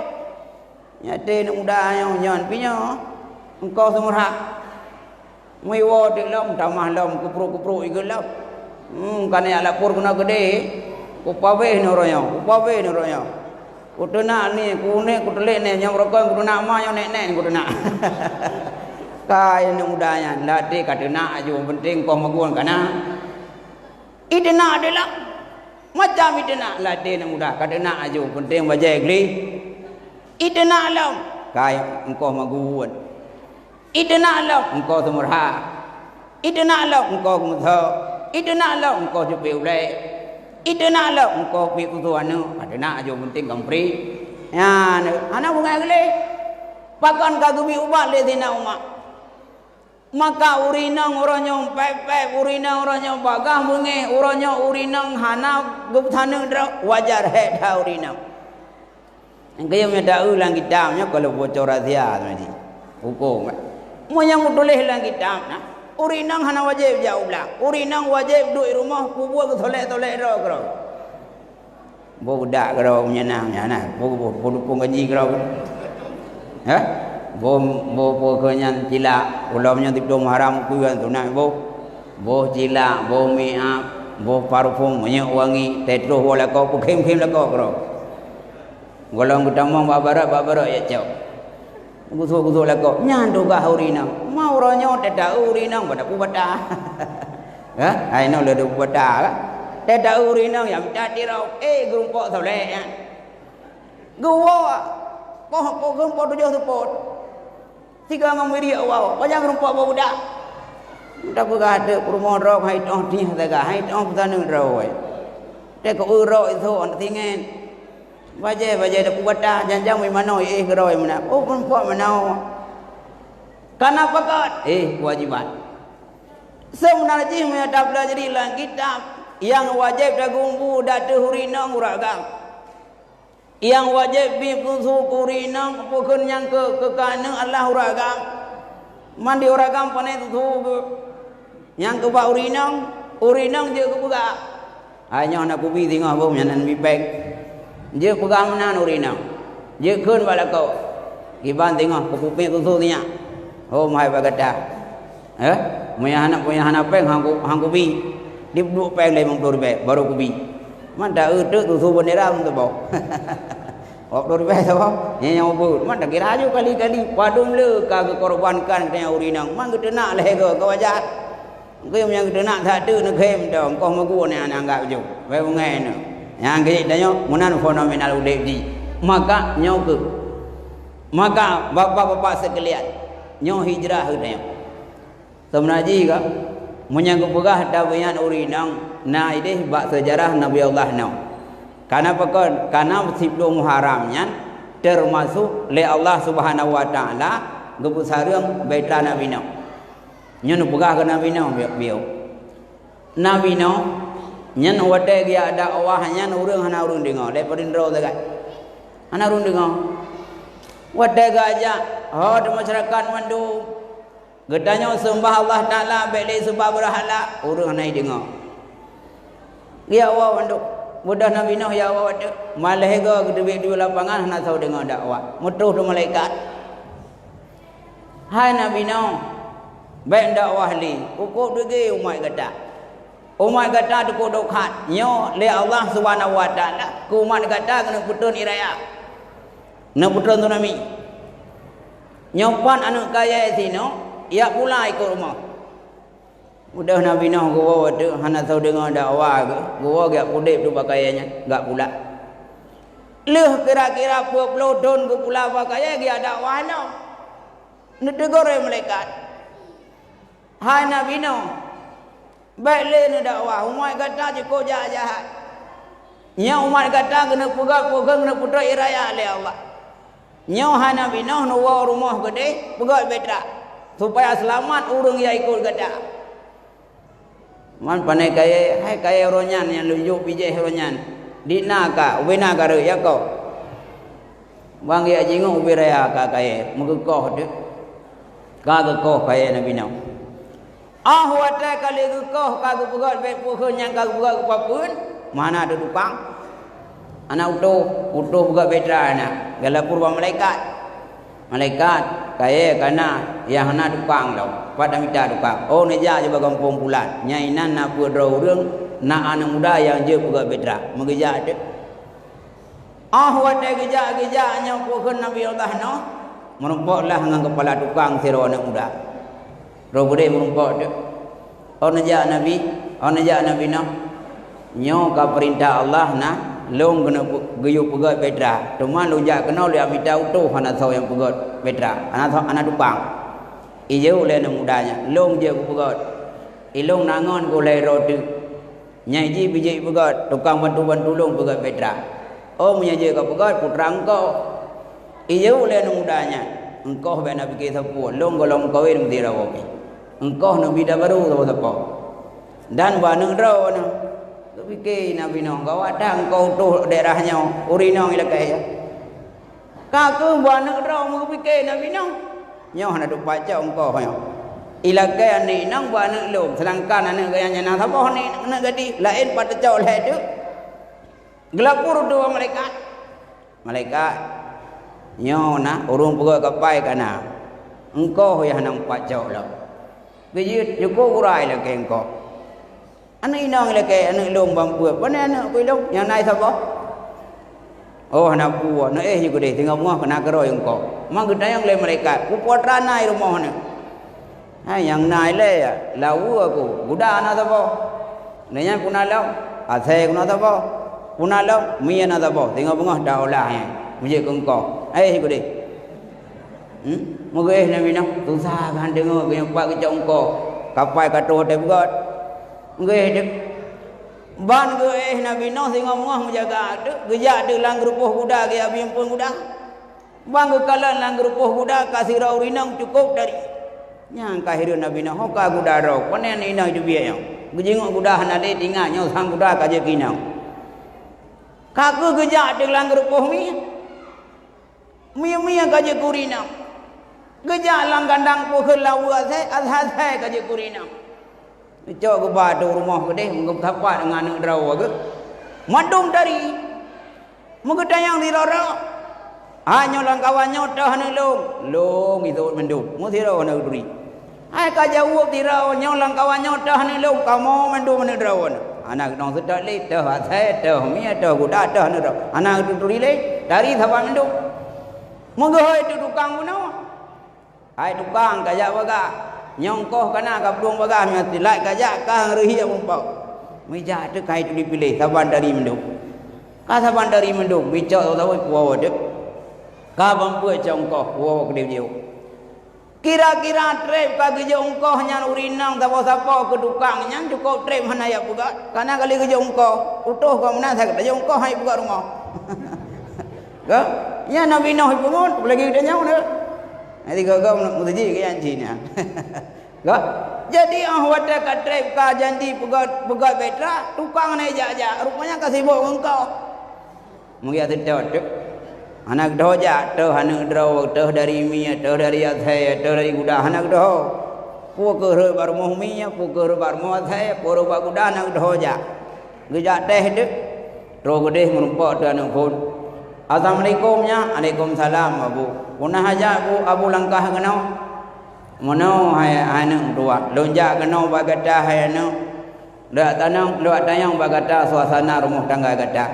Nyate nak muda yang nyan pinya. Engkau semua hak. Mewa dik lam tamah lam kupru-kupru ikut lam. Kan ya lapor kena gede. Ku pawe ni orangnya, ku pawe ni orangnya. Ku tenak ni, ku ni, ku telik ni, yang rokok ku tenak mah yang nek-nek ku tenak. Kai nak mudanya, latih kat tenak aja penting kau maguan kana. Idena adalah macam idena latih nak muda kat tenak aja penting baca gli. Idena alam kai engkau maguan. Idena alam engkau semurha. Idena alam engkau kumutho. Idena alam engkau jupi ulai. Idena alam engkau pi kutuanu. Adena aja penting kampri. Ya, anak bunga gli. Pakan kagumi ubat le dina umat. Maka urinang uranyong pep urinang uranyong bagah bunge uranyong urinang hana gubthaneng dra wajar he dah urinang. Engkau meda ulang kitabnya kalau bocor rahasia tadi. Hukum. Mau yang tulis lang kitab nah. Urinang hana wajib jauh belah. Urinang wajib duduk rumah kubur ke tolek-tolek ro kro. Budak kro menyenangnya nah. Pun gaji kro. Ha? Bo kenyan cila ulamnya tipdom haram kuyan tunai bo cila bo miap bo parfum banyak wangi tetro wala kau kem la kau kro golong utama babarak ya cau guso la kau nyan do ga urina mau ronyo teda urina pada kubata ha ai no le do kubata ka teda urina yang tadi rau grumpo sole ya gua po grumpo tujuh support tiga ngamiri awal, banyak rumput budak. Budak berada rumah rok hai toh ni taga hai toh petanu rok. Dek urok itu on tingen. Baje dak kuata janjang mai mano geroi mana. Oh rumput mana. Kana pakat kewajiban. Sebenarnya me ada pelajari lang kitab yang wajib dagumbu dak tehurina uragam. Yang wajib bipusu kurinang pukun yang ke kanang Allah uragam mandi uragam panai tu yang ke ba urinang dia ke buka hanya nak kubi tengah bom yang nan bibek dia pegang menan urinang dia keun bala kau iban tengah ke pupik tu nya oh mai bagata punya anak peng hang kubi dia duduk peng 50 ribu baru kubi mana tu bendera tu bau. Waktu ribu apa? Yang apa? Mana kira aja kali-kali padum le kagak korbankan kena urinang. Mang kita nak leh ke wajah. Kau yang kita nak tak tu nak kem dong. Kau magu ni anak anggap je. Baik bungai ni. Yang kita tanya munan fenomenal udep di. Maka nyok. Maka bapa-bapa sekalian nyok hijrah tanya. Sebenarnya ka menyangkut pegah dawian urinang. Nah ini bak sejarah Nabi Allah now. Karena apa? Karena sebelum haramnya termasuk oleh Allah Subhanahu Wa Taala gebusarang baita Nabi now. Nyen pegah ke Nabi now biau. Nabi now nyen wate dia ada awahnya urang hana urang dengar. Lepas indro dekat. Hana urang dengar. Wate gajah. Oh di masyarakat mandu. Gedanya sembah Allah Taala beli sembah berhala urang hana dengar. Dia awak manduk budak Nabi Nuh ya awak tu malah ga gedebek di lapangan nak tahu dengar dakwah mutuh tu malaikat hai Nabi Nuh baik dakwah li pokok dege umat kata tu kodok khat nyo le Allah Subhanahu Wa Taala ku umat kata kena putun iraya nak putun tu Nabi Nyopan anak kaya sino, ia pula ikut rumah. Udah Nabi Nuh gua tu hana tahu dengar dakwah ke, gua gak pudip tu pakaiannya, gak pula. Leh kira-kira 20 tahun ke pula pakaian dia dakwah no. Negara malaikat. Hai Nabi Nuh. Baik le dakwah, umat kata je kau jahat. Nya umat kata kena pegang kena putra iraya oleh Allah. Nya hai Nabi Nuh nu rumah gede, pegang betra supaya selamat urang yang ikut kata. Man panai kaya, hai kaya ronyan yang lujuk pijeh ronyan. Di naka, ubena kare ya kau. Bang ya jingo ubiraya ka kaya, mugekoh de. Ka gekoh kaya Nabi Nuh. Wata kali gekoh ka gepegat be pukun yang ka gepegat papun, mana ada tukang? Anak utuh buka betra anak. Gala purba malaikat. Malaikat kaya kana yang hana tukang lau. Pada minta tukang. Oh neja je bagampung pulan. Nyainan nak pudrau reung nak anak muda yang je buka betra. Mengeja de. Wata geja nya pukun Nabi Allah no. Merumpaklah dengan kepala tukang siro anak muda. Roh gede merumpak de. Oh neja Nabi no. Nyo ka perintah Allah na long kena guyup pegat betra. Cuma lu jak kena lu minta utuh anak tahu yang pegat betra. Anak tukang. Ijo le anak mudanya. Long je pegat. Ilong nangon ko le roti. Nyai ji biji pegat tukang bantu long pegat betra. Oh punya je ka pegat putra engkau. Ijo le anak mudanya. Engkau be nak fikir sapu. Long golong kawin mesti rawo. Engkau nak bida baru sapu. Dan banang rawo na. Fikir Nabi Nuh kau ada kau tu daerahnya urinong ilakai ya. Kaku buana kerau mau fikir Nabi Nuh. Nyoh nak baca engkau ya. Ilakai ni nang buana lom sedangkan anak gayanya nak apa ni nak jadi lain pada jauh lah tu. Gelapur dua malaikat. Nyoh nak urung pegak kapai kana. Engkau yang nang baca lah. Biji cukup urai lah ke engkau. Anak inang lagi anak long bampu. Mana anak kuilong yang naik siapa? Oh anak buah, anak juga deh tinggal muah kena keroi engkau. Mak kita yang le mereka, ku putra naik rumah ni. Yang naik le ya, lau aku, guda anak siapa? Nanya punah lau, asai kuna siapa? Punah lau, mie anak siapa? Tinggal muah dah olah ya, mujik engkau. Juga deh. Moga Nabi Nuh, susah kan dengar kena pak kecak engkau. Kapai kata hotel buat. Nggih dek ban ge Nabi Nuh sing ngomong menjaga dek gejak de lang rupuh kuda ge abi pun kuda bang ge kalan lang rupuh kuda kasih rau rinang cukup dari nyang kahir Nabi Nuh ka kuda rau panen ina ju biaya gejingok kuda hanade tinggal nyo sang kuda ka je kinau kaku gejak de lang rupuh mi ka je kurinang gejak lang gandang puh lau azhai ka je kurinang. Cok ke batu rumah gede, mungkin tapak dengan anak draw ke. Madum dari, mungkin tayang di lorong. Hanya lang kawannya dah anak long itu mendum. Mesti raw anak duri. Hai kajawuk di raw, nyolang kawannya dah anak long. Kamu mendum anak draw. Anak dong sedar le, dah saya, dah mia, dah kuda, dah anak draw. Anak itu duri le, dari tapak mendum. Mungkin itu tukang puno. Hai tukang kajak baga. Nyongkoh kana kaplung bagah mati lai kajak kang rehi umpau. Meja tu kai tu dipilih saban dari mendung. Ka saban dari mendung bicok tahu puawa de. Ka bampu congkoh puawa kedeu jeu. Kira-kira trip ka geje ungkoh nyan urinang sapa sapa ke tukang nyan cukup trip mana ya buka. Kana kali geje ungkoh utuh ka mana sak geje ungkoh hai buka rumah. Ga? Ya Nabi Nuh pun lagi dia nyau ne. Nanti kau mesti ke yang Cina. Gak? Jadi wata katrep ka janji pegat betra tukang naik jajak rupanya kasih bawa engkau. Mungkin ada tu. Anak doja tu anak draw tu dari mia tu dari athai tu dari kuda anak doh. Pukul baru muhmiya pukul baru muathai pukul baru kuda anak doja. Gejak teh tu. Roh gede merumpak tu anak pun. Assalamualaikumnya, Waalaikumsalam Abu. Punah aja Abu langkah kenau. Mono hai anu dua. Lonjak kenau bagata hai anu. Dak tayang bagata suasana rumah tangga gata.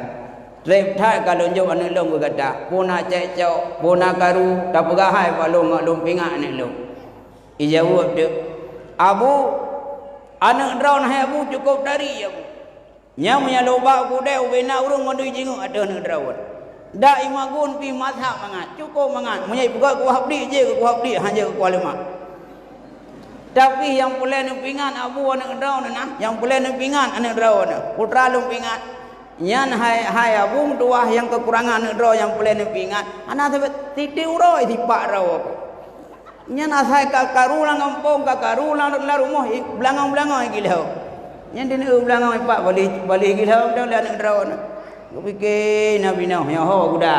Rep thai kalau jauh ane long berkata, puna cecok, puna karu, tak pegahai palung long pingak ane long. Ijawab tu, abu, anak drawn hai abu cukup dari abu. Nyamnya loba aku deh, bena urung ngondui jinguk ada anak drawn. Dak imagun pi mazhab mangat, cukup mangat. Menyai pegak ku habdi je ku habdi hanya ku ulama. Tapi yang pulai numpingan abu anak drawn na, yang pulai numpingan anak drawn, putra lumpingan. Nyan hai abung tua yang kekurangan ro yang boleh nepingat ana titi uroi di pak rawo nyan asai karulang kampung karulang la rumah belangang-belangang gilau nyan din belangang pak balik gilau dah la ro na pikir nabi noh yang ho kuda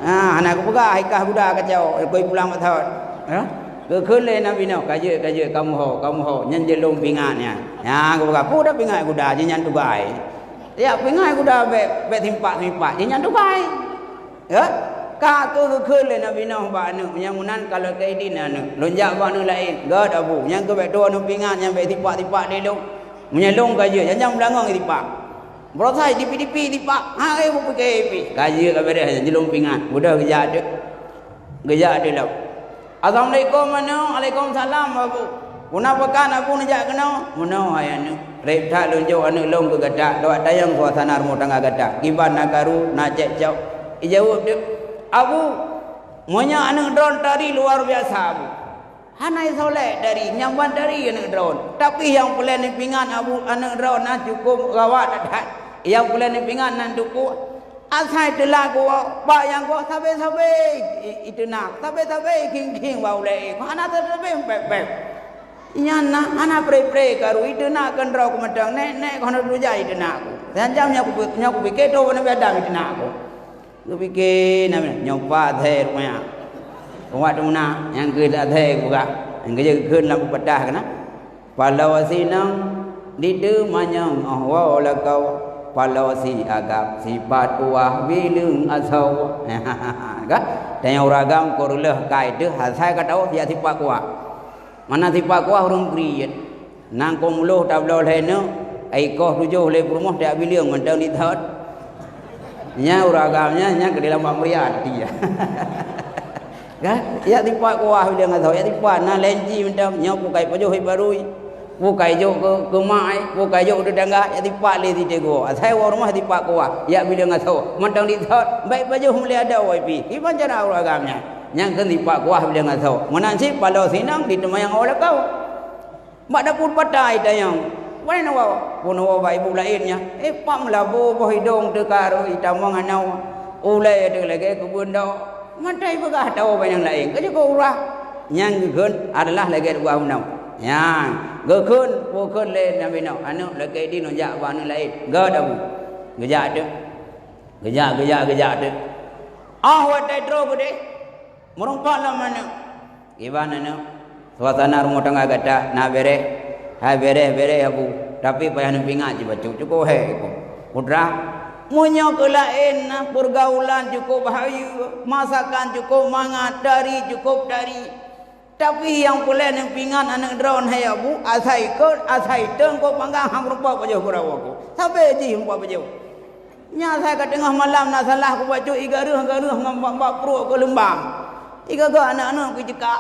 anak ku pegah ikah kuda kacau koi pulang mathot ke khule nabi noh kaje kamu ho nyan je long pingatnya ya ku pegah dah pingat kuda je nyan tu bai. Ya pingai kuda be timpak dia nyandu bai. Ya. Ka ke le nabi noh ba anu yang munan kalau ke idin anu lonjak ba anu lain. Gad abu yang ke be do anu pingat yang be timpak dia long. Menyelong gaje yang belangang timpak. Berosai dipi timpak. Ha ai bu ke pi. Gaje ka bere jelong pingat. Budak geja de law. Assalamualaikum anu. Waalaikumsalam abu. Kuna pekan aku nejak kena. Muno ayanu. Rep tak lunjuk anu long ke gadak lawat tayang suasana rumah tangga gadak kiban nakaru nak cek jawab dia abu monya anu drone tadi luar biasa abu hanai soleh dari nyamban dari anu drone tapi yang pula nipingan abu anu drone na cukup gawat dah yang pula nipingan nan duku asai telah gua pak yang gua sabe itu nak sabe king bau le ana sabe pep Inya nak anak pre karu itu nak kendrau kumedang nek kono ruja itu nak aku. Dan jamnya aku pikir tu mana beda itu nak aku. Aku pikir nama nyoba teh rumah. Rumah tu mana yang kerja teh juga. Yang kerja kerja lampu pedah kena. Palawasi nang didu manyang ahwa lakau palawasi agam sifat uah bilung asau. Kan? Dan yang ragam korulah kai tu hasai kata dia sifat kuah. Mana tipak kuah orang kriat nang komuluh tablo leno ai koh tujuh le rumah dak biliang mentang di thot nya uragamnya nya ke dalam pamriati ya kan ya tipak kuah dia ngatau ya tipak na lenji mentang nya pukai pajo hai barui pukai jo ke mai pukai jo tetangga ya tipak le di tego asai rumah tipak kuah ya biliang ngatau mentang di thot baik pajo muli ada wai pi iban cara uragamnya yang kan tipak kuah bila ngatau menansi palau sinang di tempat yang awak kau mak dapur patai tayang mana nawa pun nawa ibu lainnya pak melabu boh hidung tekar itamang anau ulai ada lagi kebun dah matai begah tahu banyak lain kerja kau urah yang gekun adalah lagi dua unau yang gekun pukul le nabi nau anu lagi di nojak banu lain gak ada bu gejak tu gejak tu watai tro gede merumpak lah mana gimana no suasana rumah tangga gada nak bere abu tapi payah numpingat je baca cukup putra munya kelain pergaulan cukup bahayu masakan cukup mangat cukup dari tapi yang boleh numpingan anak drone hai abu asai teng ko panggang hang rumpak baca kurawaku sampai ji rumpak baca nya saya kat tengah malam nak salah ku baca igaruh ngambak pro ke lembang Ika go anak-anak ku jekak.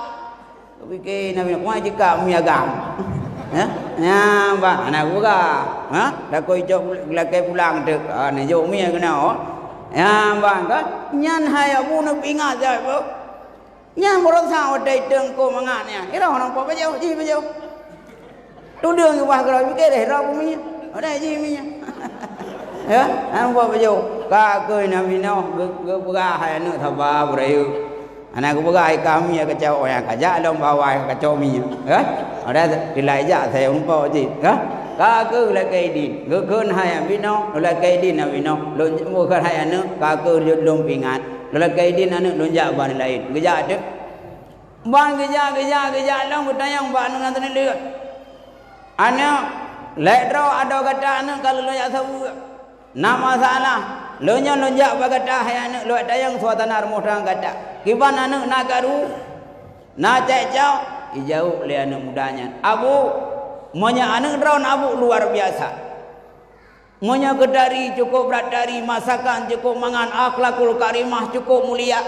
Ku fikir nabi nak jekak miagam. Ya, ba anak ku ka. Dah ko ijok gelakai pulang dek. Ni jok mia kena. Ya, ba ka. Nyan hai abu nak ingat je bu. Nyan merasa odai teng ko mangatnya. Kira orang apa bajau, ji bajau. Tudung ke bah kalau fikir dah ra bumi. Odai ji mia. Ya, apa bajau. Ka ko nabi no ge pura hai anak thaba berayu. Anak aku pegai kami ya kacau yang kajak dalam bawah kacau mi ada dilajak saya umpau je ka ke la kai din ke kun hai bino la kai din bino lo bukan hai anu ka ke lom pingat la kai din anu lonjak ban lain gejak tu ban gejak long tayang ban ngan tene le anak ledro ada kata anu kalau lo ya sabu na masalah lo nya lonjak bagata hai anu lo tayang suasana rumah tangga gada kiban anak nak garu nak cecau ijau le anak mudanya abu monya anak drawn abu luar biasa Monya kedari cukup berat dari masakan cukup mangan akhlakul karimah cukup mulia.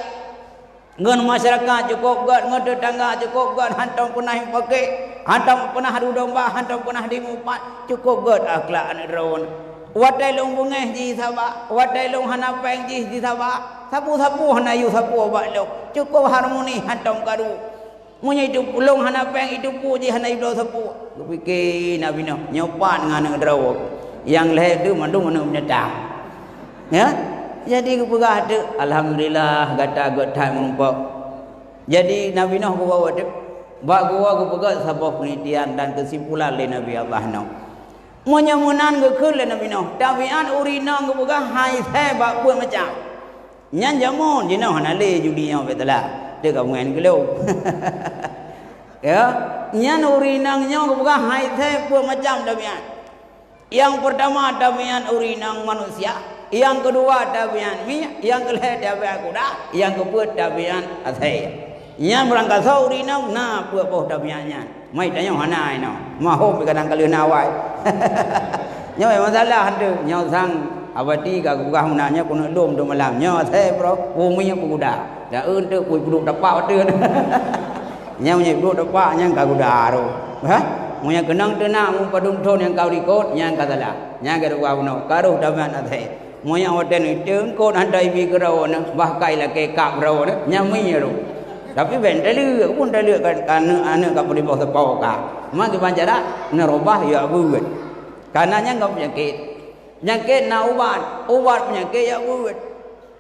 Ngan masyarakat cukup gad, ngan tetangga cukup gad, hantam pernah pakai, hantam pernah adu domba, hantam pernah dimupat, cukup gad akhlak anak rawan. Watai long bungeh ji sabak, watai long hanapeng ji sabak, sapu-sapu hanayu sapu abak long, cukup harmoni hantam karu. Monya itu long hanapeng itu puji hanayu do sapu. Kupikir nabi no nyopan dengan anak rawan. Yang lahir tu mandu mana menyetang. Ya, jadi kepegah tu alhamdulillah gata gotai menumpuk. Jadi Nabi Nuh bawa tu bak gua kepegah sabah penelitian dan kesimpulan le Nabi Allah Nuh. Menyamunan ke le Nabi Nuh. Tabian urina kepegah hai sai bak pun macam. Nyan jamun je noh nale judi yang betala. Dia kau main gelo. Ya, nyan urina nyo kepegah hai sai pun macam tabian. Yang pertama tabian urinang manusia, yang kedua tabian minyak, yang ketiga tabian kuda, yang keempat tabian athai. Yang berangkat sau urinang na puah tabiannya. Mai tanya hanai no, mahu kadang kali nawai. Nyawa masalah ada, nyawa sang abadi kagugah munanya kuno lom do malam nyawa athai bro, bumi yang kuda. Dah untuk pui duduk dapat ada. Nyawa duduk dapat yang kaguda ro. Ha? Munya kenang tenang mu padung thon yang kau dikot yang katalah yang ke dua no karuh daman athai munya hotel itu kot handai bi kerau na bahkai la ke kap rau na nyami ro tapi bentelu pun telu kan anu ka puli bawah sepau ka mak ke banjara na robah ya buat karena nya ngau penyakit na ubat penyakit ya buat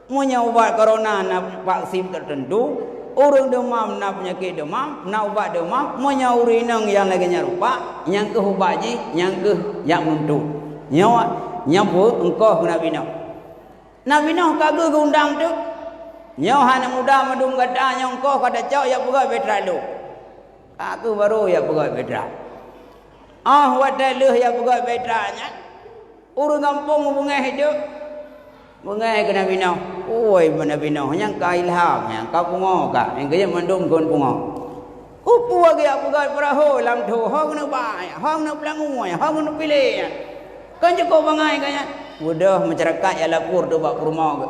munya ubat corona na vaksin tertentu. Orang demam na penyakit demam, na ubat demam, monya urinang yang lagi nyarupa, yang ke hubaji, yang ke yang mentu. Nyawa nyapu engkau ke Nabi Nuh. Nabi Nuh kagak undang tu. Nyawa anak muda madung kata yang engkau kata cau ya pegawai petra lu. Aku baru ya pegawai petra. Ah wadah lu ya pegawai petranya. Urang kampung bunga hidup. Mengai ke Nabi Nuh. Oi Nabi Nuh yang ka ilham yang ka pungo ka yang ke mandum kon pungo. Upu age apa gai perahu lam thu hong nu bai hong nu pelangu hong nu pilih. Kan cukup bangai kanya. Udah masyarakat ya lapor tu bak rumah ke.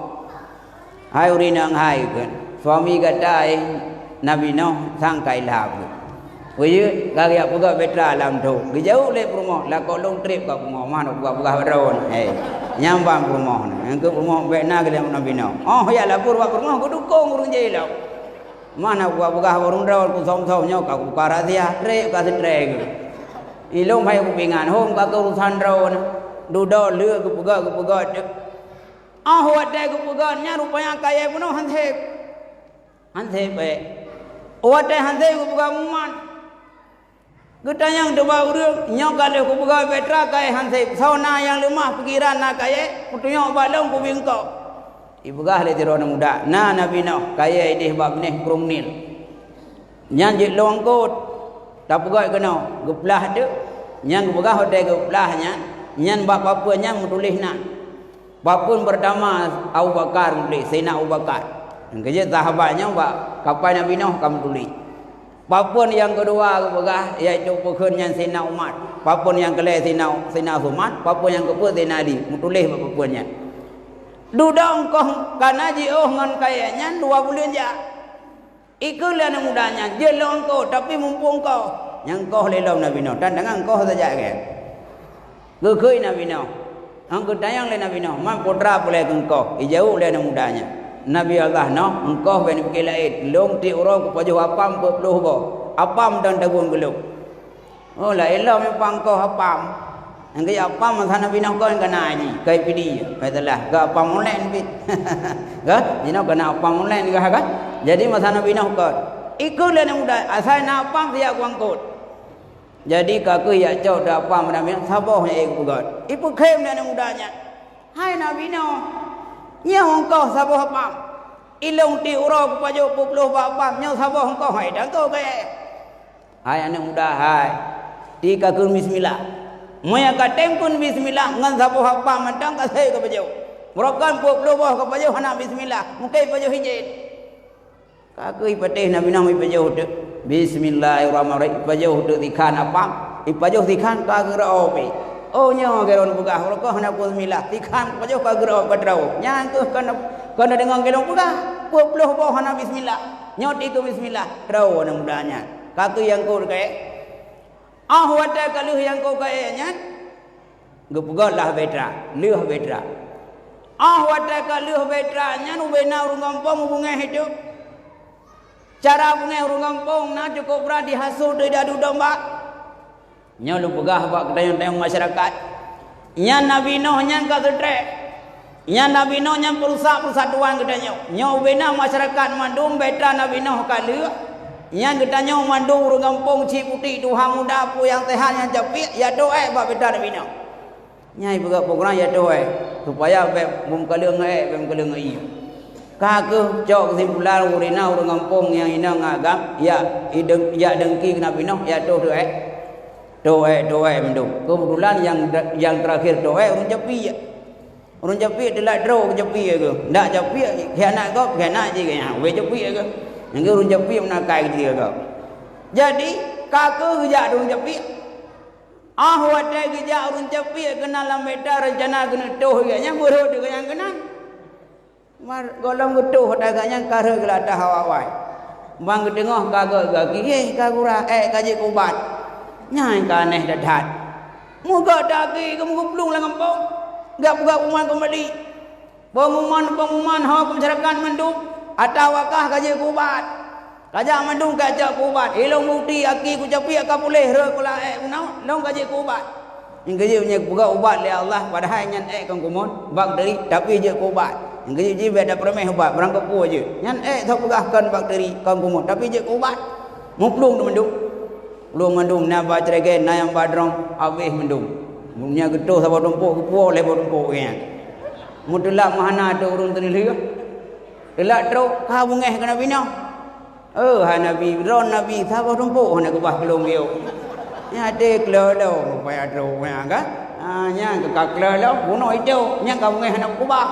Hai urinang hai kan. Suami kata Nabi Nuh sang ka ilham. Wei gage apa gai betra lam thu. Gejauh le rumah la ko long trip ka pungo mana buat ron. Nyambang rumah yang ke rumah bekna ke Nabi Nuh. Oh ya lapor wa rumah ku dukung urang jelo. Mana gua begah urang rawal ku som-som nyo ka ku parasia tre ka tre ke. Ilong hai ku pingan hom ka urusan rawon. Dudo leu ku pegah Ah wa dai ku pegah nya rupanya kaya puno hantep. Hantep be. Wa dai hantep ku pegah muman. Getanyang deba urang nyok kale ku pegawai petra kai hansai sauna yang lemah pikiran nak kaya putunya balong ku bingkau ibegah le tirona muda na Nabi Nuh kaya idih bab neh kurung nil nyan je long kot tak pegawai kena geplah tu nyan begah hotel geplah nyan bab apa nyan mutulis nak bapun pertama Abu Bakar mutulis Sayyidina Abu Bakar yang kerja sahabatnya bab kapal Nabi Nuh kamu tulis. Papun yang kedua kepegah iaitu pekun yang Sayyidina Umar. Papun yang kelai Sayyidina Umar, papun yang keempat Sayyidina Ali. Mutulih papunnya. Dudang kau kanaji ngan kayaknya 2 bulan je. Ikulah anak mudanya, jelong kau tapi mumpung kau. Yang kau lelau Nabi Nuh dan dengan kau saja ke. Gekui Nabi Nuh. Angku tayang le Nabi Nuh, man putra pulai kau. Ijauh le anak mudanya. Nabi Allah Nuh engkau ben kelait long ti urang ku pajuh apam puluh bo apam dan dagun geluk oh la elah mempang kau apam engke apam masa Nabi Nuh kau kena ni kai pidi katalah ga apam online bit ga dino kena apam online ga kan jadi masa Nabi Nuh kau ikut le muda asal na apam dia kuangkut jadi kaku ya cau da apam Nabi sabohnya ikut god ipu khem le mudanya hai Nabi Nuh nya engkau saboh apa ilong ti uro pajo pupuluh apa nya saboh engkau hai dah kau ke hai anak muda hai ti ka kun bismillah moya ka tem kun bismillah ngan saboh apa mantang ka sai ka pajo merokan pupuluh ka pajo hana bismillah mukai pajo hijit ka kui patih Nabi Nuh pajo tu bismillahirrahmanirrahim pajo tu dikhan apa ipajo dikhan ka gera opi oh nya geron pegah rokah na pun milah tikam ko jo ka gero ka drau nyang ke kana dengan geron pegah puluh boh na bismillah nyot itu bismillah drau na mudanya kaku yang ko kae wata kaluh yang ko kae nya gepegah lah betra leuh betra wata kaluh betra nya nu bena urang kampung bunga hidup cara bunga urang kampung na cukup beradi hasil dari dadu domba nya lu pegah bak kedayang-dayang masyarakat nya Nabi Nuh nya ka setre nya Nabi Nuh nya persatuan kedanya nya bena masyarakat mandum beta Nabi Nuh kali nya kedanya mandum urang kampung ci putih Tuhan muda pu yang sehat yang capik ya doa bak beta Nabi Nuh nya pegah program ya doa supaya bum kali ngai bum kali ngai ka ke cok kesimpulan urina urang kampung yang ina ngagam ya ideng ya dengki Nabi Nuh ya doa doa mendung. Kebetulan yang terakhir doa urang japi. Urang japi adalah draw japi ke. Ndak japi khianat kau khianat je ke. We japi ke. Yang urang japi menakai dia kau. Jadi kakak kerja urang japi. Wate kerja urang japi kenal lameta rencana kena toh nya boro de yang kena. Mar golong getuh daganya kare gelata hawai. Bang tengah kakak gagi kagura kaji kubat. Nyai kaneh dadat. Muka dagi kamu belum lah kampung. Gak buka pengumuman kembali. Pengumuman hak masyarakat mendung. Atawakah kaji kubat. Kajak mendung kajak kubat. Ilong bukti aki ku capi akak boleh re kula unau long kaji kubat. Yang kaji punya buka ubat le Allah padahal nyan kang kumun bak dari tapi je kubat. Yang kaji je beda permeh ubat berangkap pu je. Nyan tak pegahkan bak dari kang kumun tapi je kubat. Muplung tu mendung. Lu mendung na ba cerege na yang badrong habis mendung punya getuh sama tumpuk kupu le tumpuk nya mudulak mahana tu urun teli delak tro ka bungeh kana bina nabi ron nabi sama tumpuk na kubah kelong yo nya de klo lo pa tro nya ka nya ka klo lo buno itu nya ka bungeh na kubah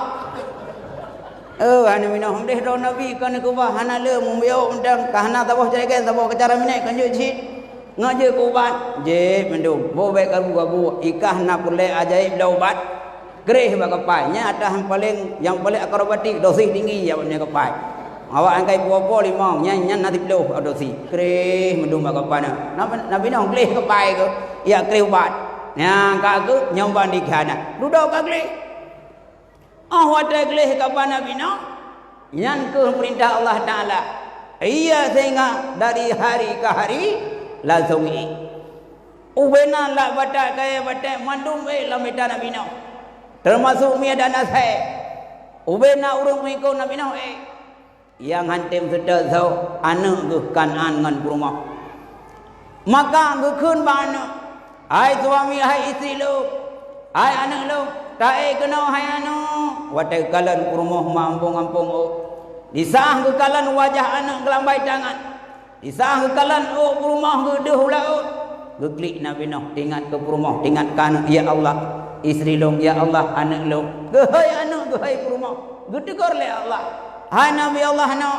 hana bina hom de ron nabi kana kubah hana le mumbio undang kahana taboh cerege taboh kecara minai kanju cit ngaje kubat je mendung bo baik kabu ikah na pule ajaib daubat gereh ba kapainya ada yang paling akrobatik dosis tinggi ya punya kapai awak angkai puapo limau nyan nanti beloh dosis gereh mendung ba kapana nabi nong gereh kapai ke ya gereh ubat nya ka ke nyomban di kana dudau ka gereh wada gereh kapana bina nyan ke perintah Allah taala iya sehingga dari hari ke hari lazumi ubena la bata kaya bata mandum lamita Nabi Nuh termasuk mi dan asai ubena urung miko Nabi Nuh yang hantem sedar zau anak ke kanan ngan rumah maka ke kun bana ai suami ai isteri lu ai anak lu tae kena hai anu wate kalan rumah mampung-ampung disah ke kalan wajah anak kelambai tangan isah kalan rumah gedeh ulah geklik Nabi Nuh ingat ke rumah ingatkan ya Allah isteri long ya Allah anak long gehai anak gehai rumah gedegor le Allah hai Nabi Allah no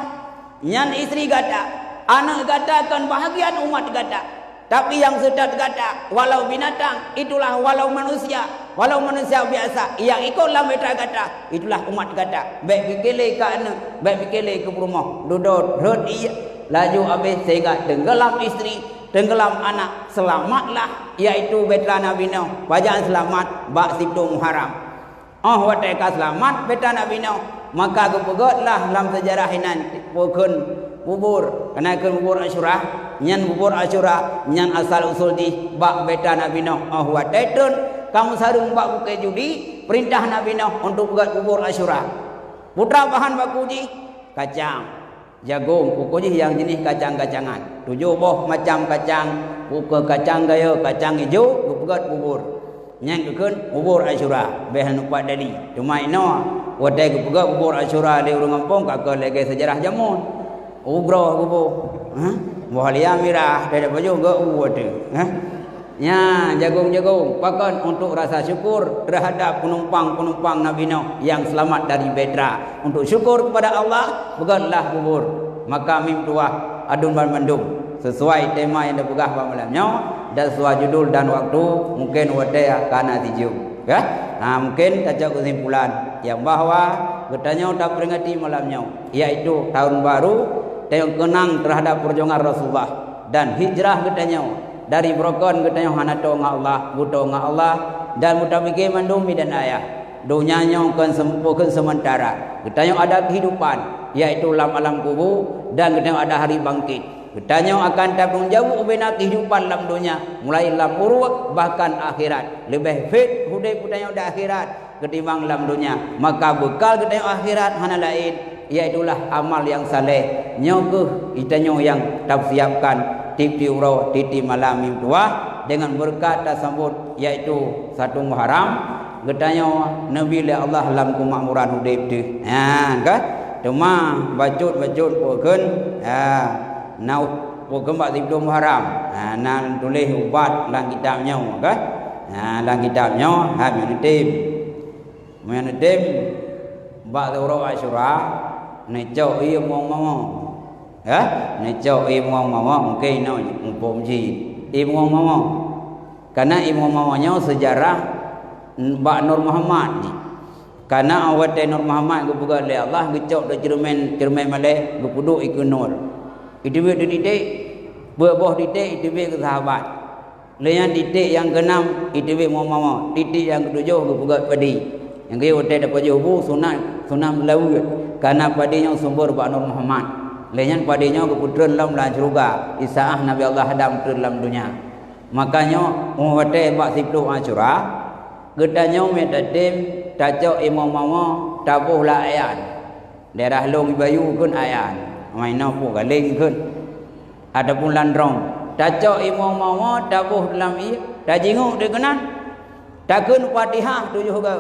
nyan isteri gata anak gata kan bahagian umat gata tapi yang sedar gata walau binatang itulah walau manusia biasa yang ikut lameta gata itulah umat gata baik pikele ke anak baik pikele ke rumah duduk rod iya laju habis sehingga tenggelam isteri tenggelam anak selamatlah yaitu beta Nabi Nuh bajaan selamat bak sibdu Muharram wate ka selamat beta Nabi Nuh maka kepegotlah dalam sejarah inan pukun bubur kena ke bubur Asyura nyan asal usul di bak beta Nabi Nuh wate tun kamu sarung bak bukai judi perintah Nabi Nuh untuk pegat bubur Asyura putra bahan baku ji kacang jagung pokoknya yang jenis kacang-kacangan 7 boh macam kacang buka kacang gaya kacang hijau kepegat bubur nyang kekeun bubur Asyura behan upat dali cuma ino wadai kepegat bubur Asyura di urang kampung kakak lagi sejarah jamun ubroh bubur buah liam mirah dari baju ke wade nya jagung-jagung pakan untuk rasa syukur terhadap penumpang Nabi Nuh yang selamat dari bedra untuk syukur kepada Allah pegatlah bubur maka mim tuah adun ban mendung sesuai tema yang dipegah malamnya dan sesuai judul dan waktu mungkin wate kana tiju ya. Mungkin tajak kesimpulan yang bahwa katanya tak peringati malamnya yaitu tahun baru yang kenang terhadap perjuangan Rasulullah dan hijrah katanya dari Brokon katanya hanato Allah buto Allah dan mutamike mandumi dan ayah dunyanya kan sempukan sementara katanya ada kehidupan yaitu alam kubur dan katanya ada hari bangkit. Katanya akan tanggung jawab bina kehidupan dalam dunia mulai dalam urut bahkan akhirat. Lebih fit hudai katanya dah akhirat ketimbang dalam dunia. Maka bekal katanya akhirat hana lain iaitulah amal yang saleh. Nyokuh itanya yang siapkan tip uro titi malam minggu dengan berkat tersebut yaitu 1 Muharram. Katanya Nabi Allah dalam kemakmuran hudai tu. Kan? Cuma bacut pokon nau pokok 10 Muharram nan tulis ubat dalam kitabnya kan dalam kitabnya menetim bak turo Asyura necok ia mong ya necok ia mong mungkin no umpom ji ia mong karena imam mamanya sejarah bak Nur Muhammad ni karena awat Nur Muhammad gubuga le Allah gecok do cermen maleh gupuduk ikut nur itu didik berboh didik itu ke sahabat layan didik yang keenam itu mama didik yang ketujuh gubuga padi yang ke hotel dapat jubu sunat belawu karena padinya sumber Pak Nur Muhammad layan padinya keputran dalam surga Isaah Nabi Allah Adam dalam dunia makanya hotel Pak 10 Asyura gedanya metadim tajak imam mama tabuh la ayan daerah long bayu kun ayan mainau pun galing kun adapun landrong tajak imam mama tabuh dalam ia dah jinguk dia kenan takun Fatihah 7 ke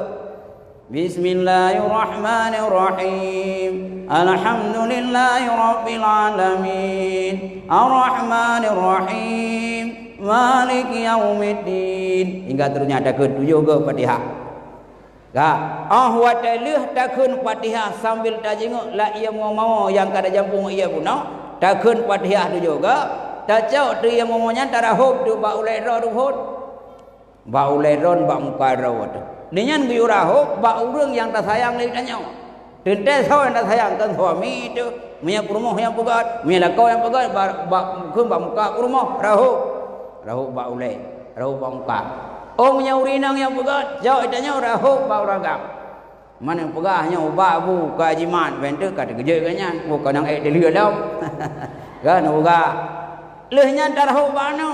Bismillahirrahmanirrahim Alhamdulillahirabbil alamin Arrahmanirrahim Maliki yaumiddin hingga terusnya takun 7 ke Fatihah. Wa ta'alih takun Fatihah sambil tajinguk la ia mau yang kada jampung ia puno takun Fatihah tu juga tajau tu yang momonya tarahub tu ba ulai ro tu hot ba ulai ron ba muka ro tu dengan biuraho ba urang yang tak sayang ni tanya tente sao yang tak sayang kan suami tu punya rumah yang pegat punya lakau yang pegat ba muka rumah rahu ba ulai rahu ba muka punya urinang yang pegat jauh itanya rahu ba uragam mana pegahnya ubah bu kajiman bentuk kata kerja kanyan bukan yang dia dah kan uga lehnya tarau bano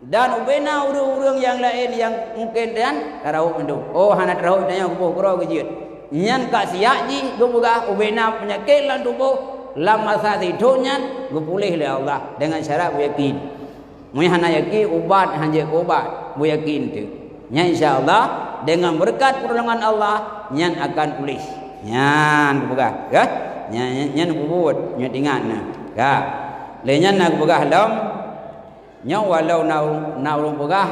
dan ubena urang yang lain yang mungkin dan tarau bentuk hana tarau itanya buh kro kerja nyan ka siak ji buga ubena penyakit lan tubuh lam masa tidurnya pulih oleh Allah dengan syarat yakin hana yakin ubat hanya ubat bu yakin tu nya insyaallah dengan berkat pertolongan Allah nyan akan pulih nyan buka ya nyan buat nyan ingat nah ya le nyan nak buka dalam nya walau na urung buka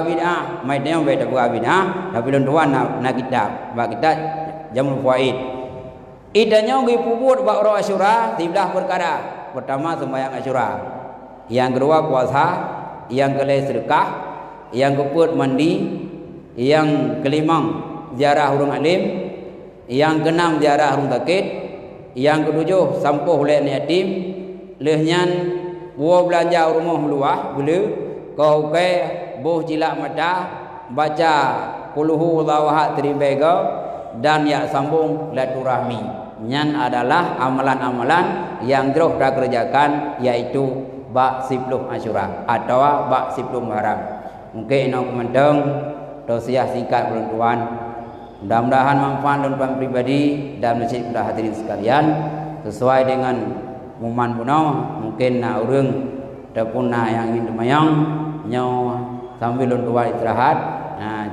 bid'ah mai dia beda buka bid'ah tapi lon tuan na kitab ba kita Jamul Fawaid idanya gi puput ba ora Asyura tibelah perkara pertama sembahyang Asyura yang kedua puasa yang kelima sedekah yang keempat mandi yang kelima ziarah urang alim yang keenam ziarah urang sakit yang ketujuh sampuh oleh yatim lehnya buah belanja rumah luah beli kau ke buh jilak mata baca qulhu lawah tribega dan ya sambung silaturahmi nyan adalah amalan-amalan yang terus dikerjakan yaitu bak 10 Asyura atau bak 10 Muharram. Mungkin nak mentang tausiah singkat tuan. Mudah-mudahan manfaat dan tuan pribadi dan masjid sudah hadirin sekalian sesuai dengan umuman punau mungkin nak urang ataupun nak yang ingin demayang nyaw sambil tuan istirahat.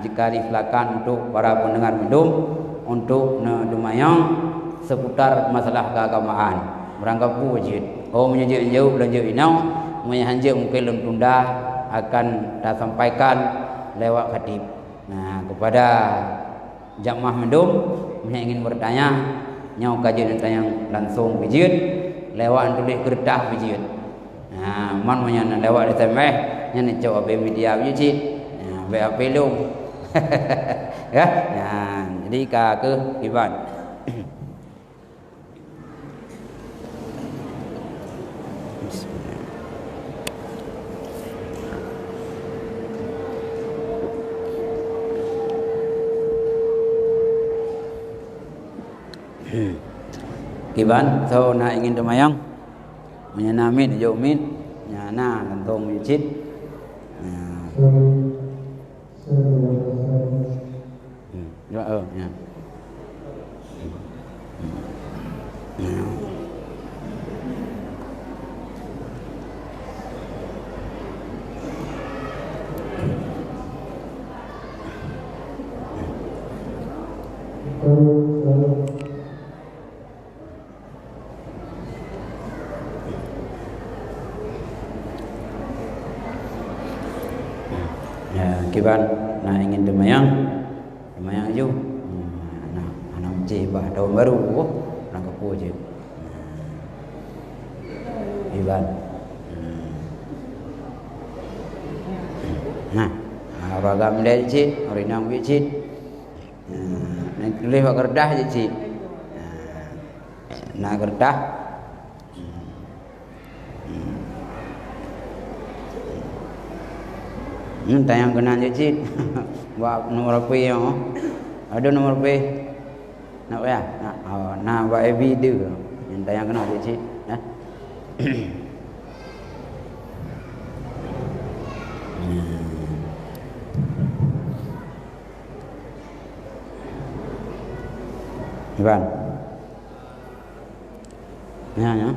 Jika disilakan untuk para pendengar mendung untuk demayang seputar masalah keagamaan. Berangkat wajib. Menyejak jauh belanja inau, menyanjak mungkin lem tunda akan dah sampaikan lewat khatib. Kepada jamaah mendung yang ingin bertanya, nyau kajian tanya langsung bijit lewat tulis kertas bijit. Man punya nak lewat di temeh, yang nak coba media wujud, apa lu, ya, jadi ke Iban. Kiban, so nak ingin temayang, menyenamit, jomit, nyana, kantong wujud. Ya. Kiban, nah ingin temayang je. Nah, anak cebah tahun baru, nak kepo je. Kiban. Nah, ragam dia cik, orang yang cik. Nak tulis kertas je cik. Nak kertas. Tayang kenal je cik. Buat nomor apa yang ada nomor apa? Nak ya? Nak buat FB dia. Yang tayang kenal je cik. Iban. Ya.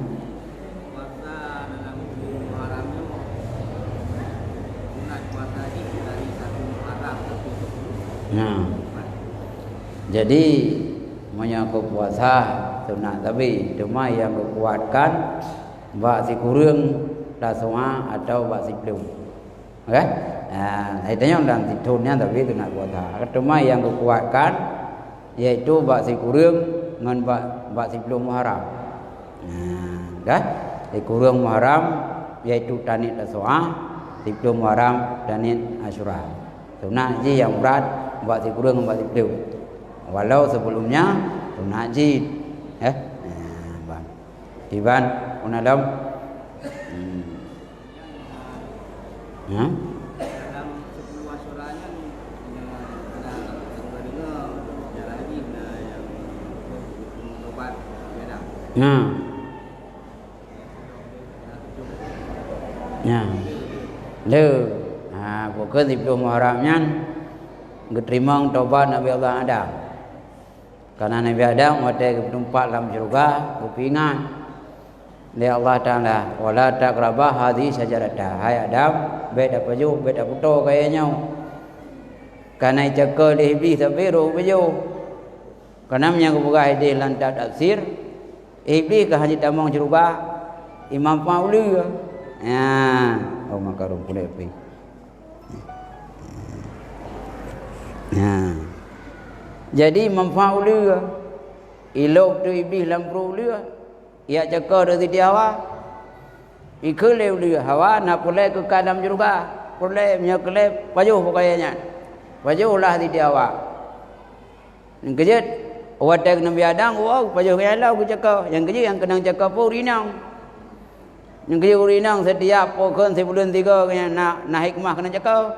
Nah, jadi menyangkut puasa sunat tapi cuma yang kuatkan bak si kurang dasma atau bak si belum, okay? Itu yang dalam titulnya tapi sunat puasa. Cuma yang kuatkan yaitu bak si kurang dengan bak si belum Muharram. Okay? Si kurang Muharram yaitu tanit dasma, si belum Muharram tanit Asyura. Sunat je yang berat. Buat si kurang buat si belum. Walau sebelumnya sunat jid. Bang. Iban unadam. Dalam 10 Asyuranya ada lagi yang obat beda. Le. Bukan si belum Muharramnya keterima taubat Nabi Allah Adam. Karena Nabi Adam waktu ketempat dalam syurga, kepingan dia Allah Taala, wala taqrabah hadhihi syajarata. Hai Adam, beda paju, beda puto kayaknya. Karena jaga di iblis sabiru paju. Karena yang kebuka ide lantat asir, iblis ke hanya damang syurga, Imam Pauli. Makarum pulai pi. Jadi manfaat dia ilok tu iblis lampru dia ia jaga dari dia hawa ikhleu dia hawa nak pulai ke kadam juga pulai menyekle pajuh pokoknya pajuhlah di dia hawa ngejat wadah Nabi Adam pajuh kaya ku jaga yang kerja yang kena jaga pun rinang yang kerja rinang setiap pokon sebulan 3 kaya nak hikmah kena jaga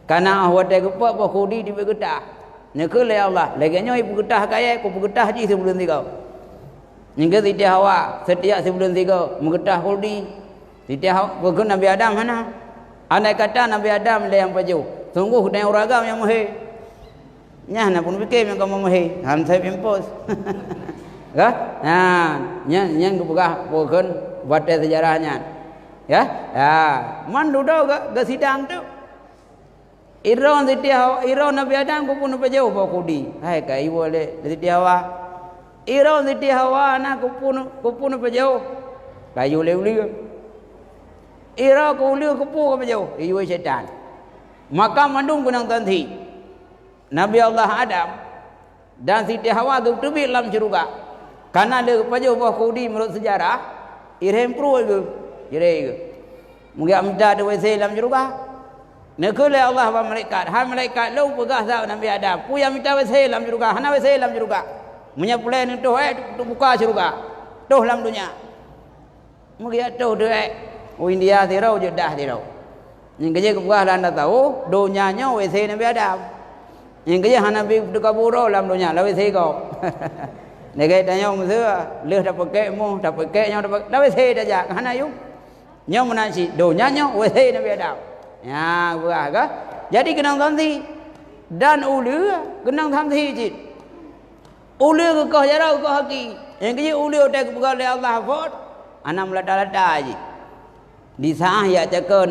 karena wadah kepak pokodi di begetah nyekul ya Allah laganya ibu getah kaya ku getah ji sebulan 3 hingga tidak hawa setiap sebulan 3 mengetah kodi tidak pokon Nabi Adam mana andai kata Nabi Adam le yang paju sungguh dengan ragam yang mahir nyah na pun fikir yang kamu mahir han saya impos ya yang kebuka pokon wadah sejarahnya ya man duduk ke sidang tu Iron Nabi Adam ku pun pejauh bawa kudi. Hai kai boleh siti hawa. Iron siti hawa anak ku pun pejauh. Kayu leuli. Ira ku liu ku pu pejauh. Iu syaitan. Maka mandung kunang tanti. Nabi Allah Adam dan siti hawa tu terbit dalam syurga. Karena dia pejauh bawa kudi menurut sejarah. Irem pro itu. jadi ke mungkin minta ada WC dalam juga nak oleh Allah wa malaikat hal malaikat lu pegah sah Nabi Adam pu yang minta WC dalam juga hana WC dalam juga punya plan itu tu buka surga tu dalam dunia mungkin tu dia oh India tirau Jeddah tirau yang kerja buka anda tahu dunia nya WC Nabi Adam yang kerja hana bi dekat buro dalam dunia la WC kau Negai tanya masa leh dah pakai mu dah pakai nya dah WC dah jak hana yu nya menasi donya nya WC Nabi Adam ya buah ke jadi kenang tanti dan ulu kenang tanti jid ulu ke kau jarau kau haki yang kerja ulu dah buka oleh Allah fot ana melada-lada je di sah ya cakap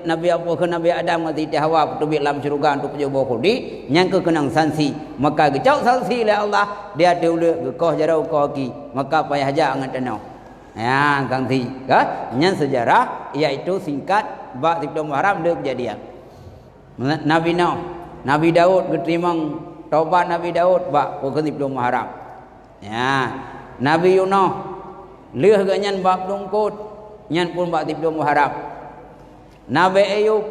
Nabi apa ke Nabi Adam ngati Hawa tu bi dalam syurga untuk pejobo khudi yang ke kenang sanksi maka gecau sanksi oleh Allah dia ada ulu kau jarau kau haki maka payah aja ngan tenau ya sanksi ka nyan sejarah iaitu singkat bab sebelum haram dia kejadian Nabi Nuh Nabi Daud keterimang taubat Nabi Daud bab sebelum haram ya Nabi Yunus leh ke nyan bab dungkut nyan pun bab sebelum haram Nabi Ayub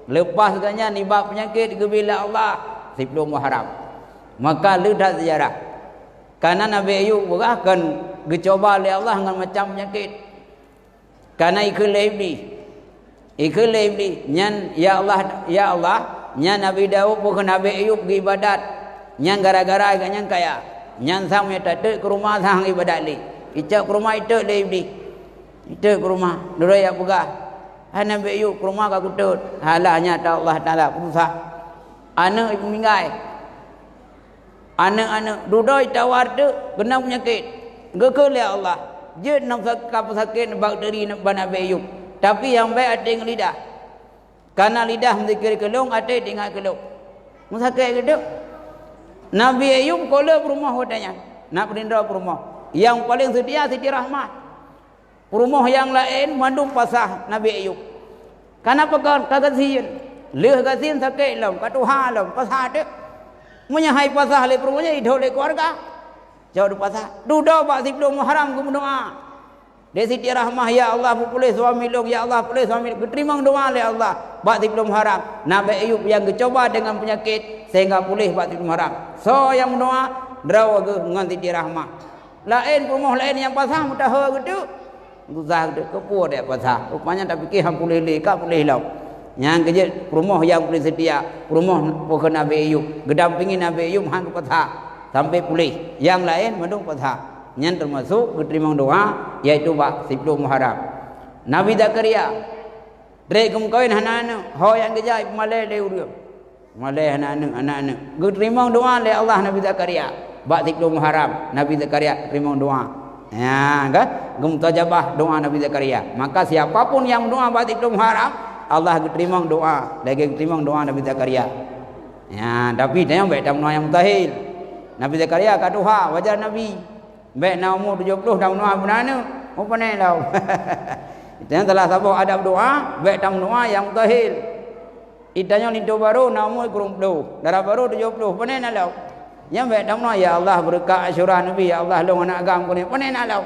lepas ke nyan ni bab penyakit bila Allah sebelum haram maka lidah sejarah karena Nabi Ayub berahkan dicoba oleh Allah dengan macam penyakit karena ikut lebih nyan ya Allah nyan Nabi Daud bukan Nabi Ayub pergi ibadat nyan gara-gara nyan kaya nyan sang punya tatuk ke rumah sang ibadat li icak ke rumah itu lebih itu ke rumah dulu ya pegah Nabi Ayub ke rumah kau kutut halahnya tak Allah Ta'ala pusat anak ibu minggai anak-anak duduk tawar tu kena penyakit gekele Allah je nak sakit bakteri Nabi Ayub tapi yang baik ada yang lidah karena lidah mendikir kelung ada tinggal kelung musakit gitu Nabi Ayub kola rumah wadanya nak berindra rumah yang paling sedia Siti Rahmat rumah yang lain mandung pasah Nabi Ayub kenapa kagasian leh gasin sakit lam katuha lam pasah tu menyahai pasah le rumahnya hidup le keluarga jauh pasah duduk bak sebelum haram ku berdoa de Siti Rahmah ya Allah boleh suami long ya Allah boleh suami terima doa oleh Allah bak sebelum haram Nabi Ayub yang dicoba dengan penyakit sehingga boleh bak sebelum haram so yang doa draw ke dengan Siti Rahmah lain rumah lain yang pasah mutah gitu guzah ke kepo dia pasah rupanya tak fikir hang boleh leka boleh lau yang kerja rumah yang boleh sedia rumah bukan Nabi Ayub gedampingi Nabi Ayub hang pasah sampai pulih yang lain mandung pasah yang termasuk diterima doa iaitu bak sebelum Muharram Nabi Zakaria dari kawin anak-anak ho yang kerja malai dia urang malai anak-anak diterima doa oleh Allah Nabi Zakaria bak sebelum Muharram Nabi Zakaria terima doa ya kan gumtajabah doa Nabi Zakaria maka siapapun yang doa bak sebelum Muharram Allah terima doa lagi terima doa Nabi Zakaria ya tapi dia baik doa yang mustahil Nabi Zakaria kat doa wajar Nabi baik na umur 70 dah doa benana apa ni lau itu yang telah sabuk adab doa baik doa yang mustahil itanya lintu baru na umur 20 darah baru 70 apa ni lau yang baik doa ya Allah berkat Asyura Nabi ya Allah long anak agam ko ni apa ni lau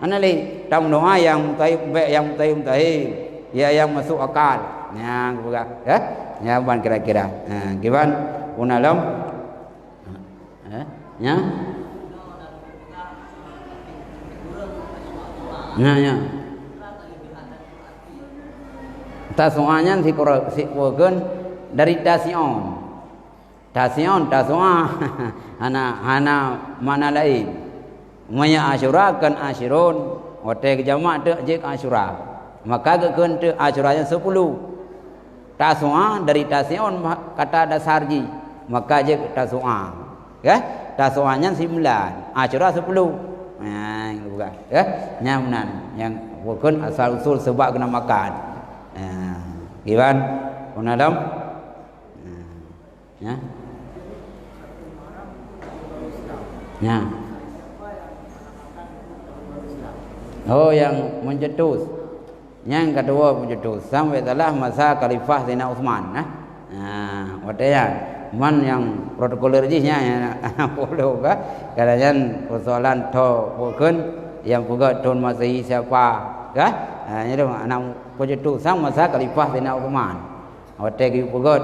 anali doa yang baik yang mustahil ya yang masuk akal yang buka ya ban kira-kira gimana unalam ya tasuannya si kogen dari tasion tasua hana mana lain maya Asyura kan Asyirun hotel jamak tu je Asyura maka keun tu Asyuranya 10 tasua dari tasion kata dasarji maka je tasua ya tasuanya 9 Asyura 10 bukan ya nyaman yang bukan asal usul sebab kena makan gimana punadam ya oh yang mencetus yang kedua mencetus sampai telah masa Khalifah Sayyidina Utsman wadaya man yang protokolernya boleh kan persoalan to bukan yang juga tahun Masehi siapa Kah? Nya dah anak ko jetu sang masa khalifah Sayyidina Uthman. Awak gi pegot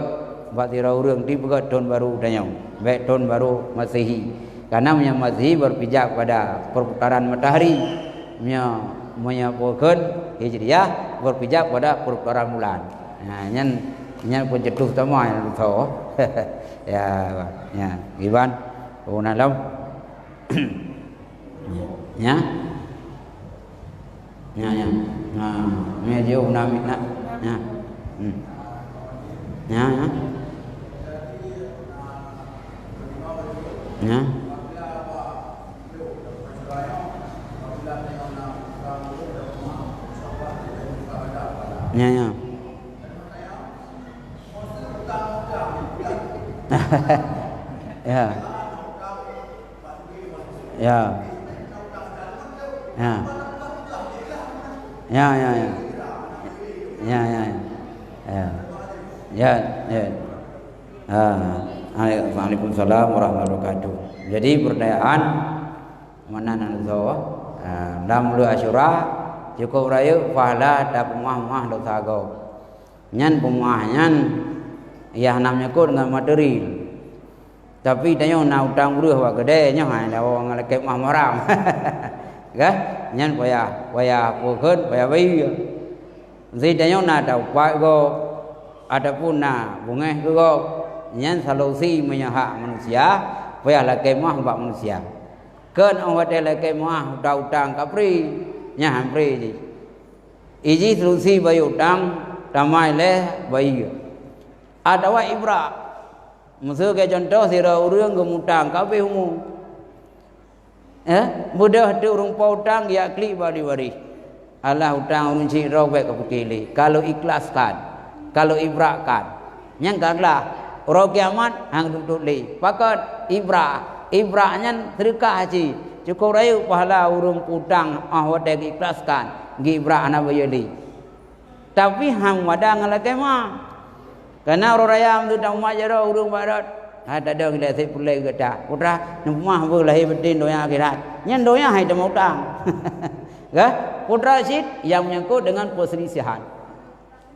buat tira urang di pegot tahun baru danyau. Baik tahun baru Masehi. Karena punya Masehi berpijak pada perputaran matahari. Punya pokon Hijriah berpijak pada perputaran bulan. Nyan pun jetu sama yang tho. Ya, Iban. Una lam. Ya. Ni jauh nak nak. Ya. Ya. Ya. Ya. Ya. Ya. Ya. Ya. Ya. Ya. Ya. Ya. Ya. Ya. Ya. Waalaikumsalam warahmatullahi wabarakatuh. Jadi perdayaan mana nanzo dalam lu Asyura cukup raya pahala da pemah-mah do sago. Nyan pemah nyan ya namanya ko dengan materi. Tapi tanya nak utang buruh wa gede nya hai da wong ngalek mah maram. Kah? Nyan paya pokon paya bai. Zai tanya na da pa go adapun na bungeh go nyan solusi punya hak manusia payah la kemah hak manusia kan awak la kemah utang kapri nya hampri ji iji solusi bayu utang damai le bayu ada wa ibra musuh ke contoh sira urang gemutang kabe humu mudah tu urang pautang ya klik bari-bari Allah utang urang ci robek kapukili kalau ikhlaskan kalau ibrakan nyang gaglah orang kiamat hang duduk li pakat ibrahnya sedekah haji cukup rayu pahala urung putang awak dah ikhlaskan gi ibrah ana bayali tapi hang wada ngalake mah karena orang raya am tu dah mak jaro urung barat ada dah gila sai pulai gata putra nemah bu lahir betin doya akhirat nyan doya hai dah utang ga putra sid yang menyangkut dengan perselisihan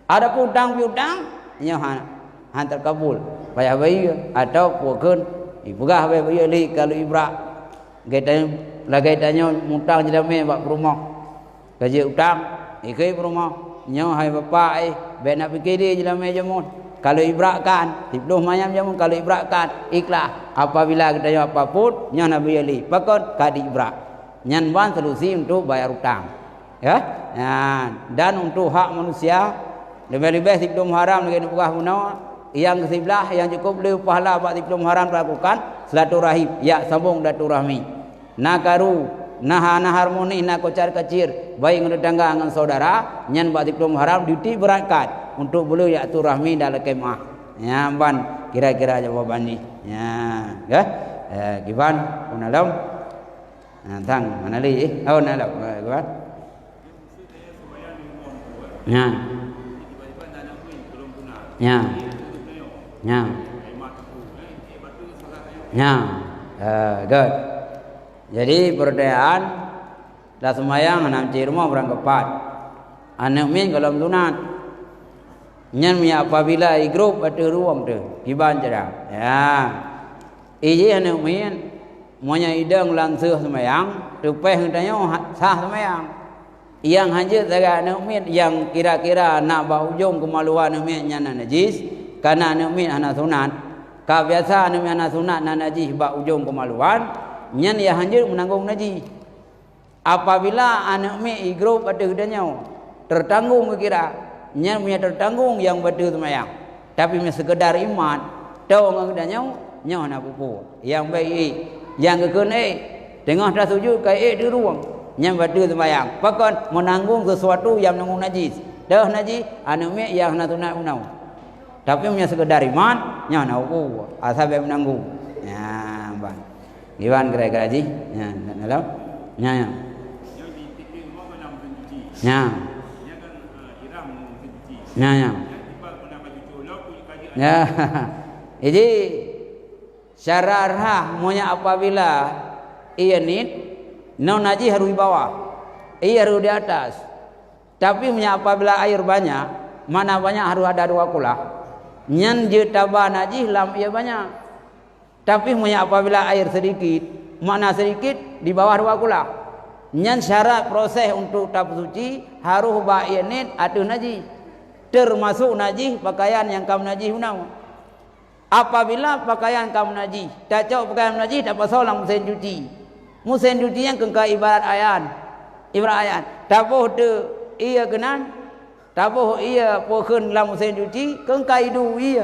ada putang piutang nya han terkabul payah bayi atau pokon ibugah bayi li kalau ibra gaitanya lagai tanya mutang jelame bak rumah gaji utang ikai rumah nyo hai bapa bena fikir dia jelame jamun kalau ibra kan diploh mayam jamun kalau ibra kan ikhlas apabila kita apapun nyo na bayi li pakon kadi ibra nyan wan solusi untuk bayar utang ya dan untuk hak manusia lebih-lebih sebelum haram dengan buah munawar yang sebelah yang cukup lebih pahala buat sebelum haram lakukan silaturahim ya sambung silaturahmi nakaru nah harmoni nak kocar kacir baik dengan tetangga dengan saudara nyan buat sebelum haram duty beratkan untuk boleh ya turahmi dalam kemah ya ban kira-kira jawaban ni ya giban unalam tang mana li nalam giban Good. Jadi perdayaan dah semayang enam rumah orang kepat. Anak min kalau tunat. Nyan mi apabila i grup ada ruang tu kiban cerah. Ya. Iji anak min monya idang langsung semayang, tupeh hendaknya sah semayang. Yang hanya saja anak min yang kira-kira nak baujung kemaluan anak min yang najis, karena anak min anak sunat. Kebiasa anak min anak sunat nak najis baujung kemaluan, nyan ia hanya menanggung najis. Apabila anak min igrup ada hidanya tertanggung kira, nyan punya tertanggung yang betul semayang. Tapi punya sekedar iman, tahu hidanya nyan nak pupu. Yang baik, yang kekun tengah dah sujud kai di ruang. Yang betul sembahyang. Bahkan menanggung sesuatu yang menanggung najis. Dah najis, anu mek yang nak tunat unau. Tapi punya sekedar iman, nya nak uku asal be menanggung. Ya, bang. Giwan kira-kira ji. Ya, dalam. Ya. Yang di titik rumah kan mencuci. Ya. Dia kan iram mencuci. Ya. Yang tiba kena baju colok kaji. Ya. Jadi syarah monya apabila ia nit no najis harus di bawah, ia harus di atas. Tapi apabila air banyak, mana banyak harus ada 2 kulah. Nyan je tabah najis lam ia banyak. Tapi apabila air sedikit, mana sedikit di bawah 2 kulah. Nyan syarat proses untuk tap suci harus ba'init atau najis. Termasuk najis pakaian yang kam najis unau. Apabila pakaian kam najis, tak cok pakaian najis tak pasal lah mesin cuci. Mesin cuci yang kengkai ibarat ayan. Ibarat ayan. Tabuh de ia kenan. Tabuh ia pokon lah mesin cuci kengkai du ia.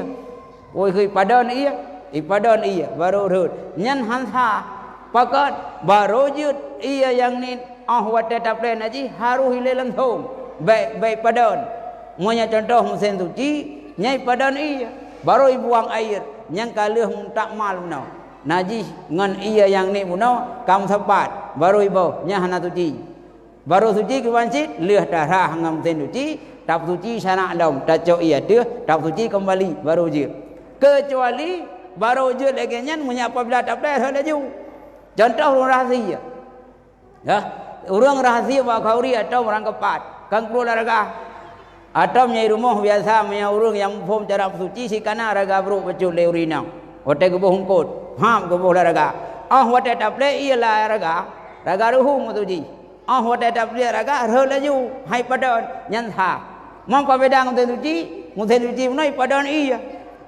Oi kui padan ia, padan ia baru rut. Nyan hansa pakat baru jut ia yang ni wate taplen najis harus hilang thong. Baik padan. Monya contoh mesin cuci nyai padan iya baru buang air yang kalih tak mal munau najis ngan iya yang ni munau kam sepat baru ibu nya hana suci baru suci ke wancit leh darah ngam mesin cuci tap suci sana dom tacok iya deh tap suci kembali baru je kecuali baru je lagi nyan monya apabila tak boleh laju contoh orang rahasia ya orang rahasia wa khauri atau orang kepat kang keluar raga atau menyai rumah biasa menyai urung yang form cara suci si kana raga bro bacul le urina hote ke bohong kot ham ke boh raga hote taple ialah raga ruhum tuji hote taple raga relaju hai padan nyan tha mong pa bedang ten tuji munai padan iya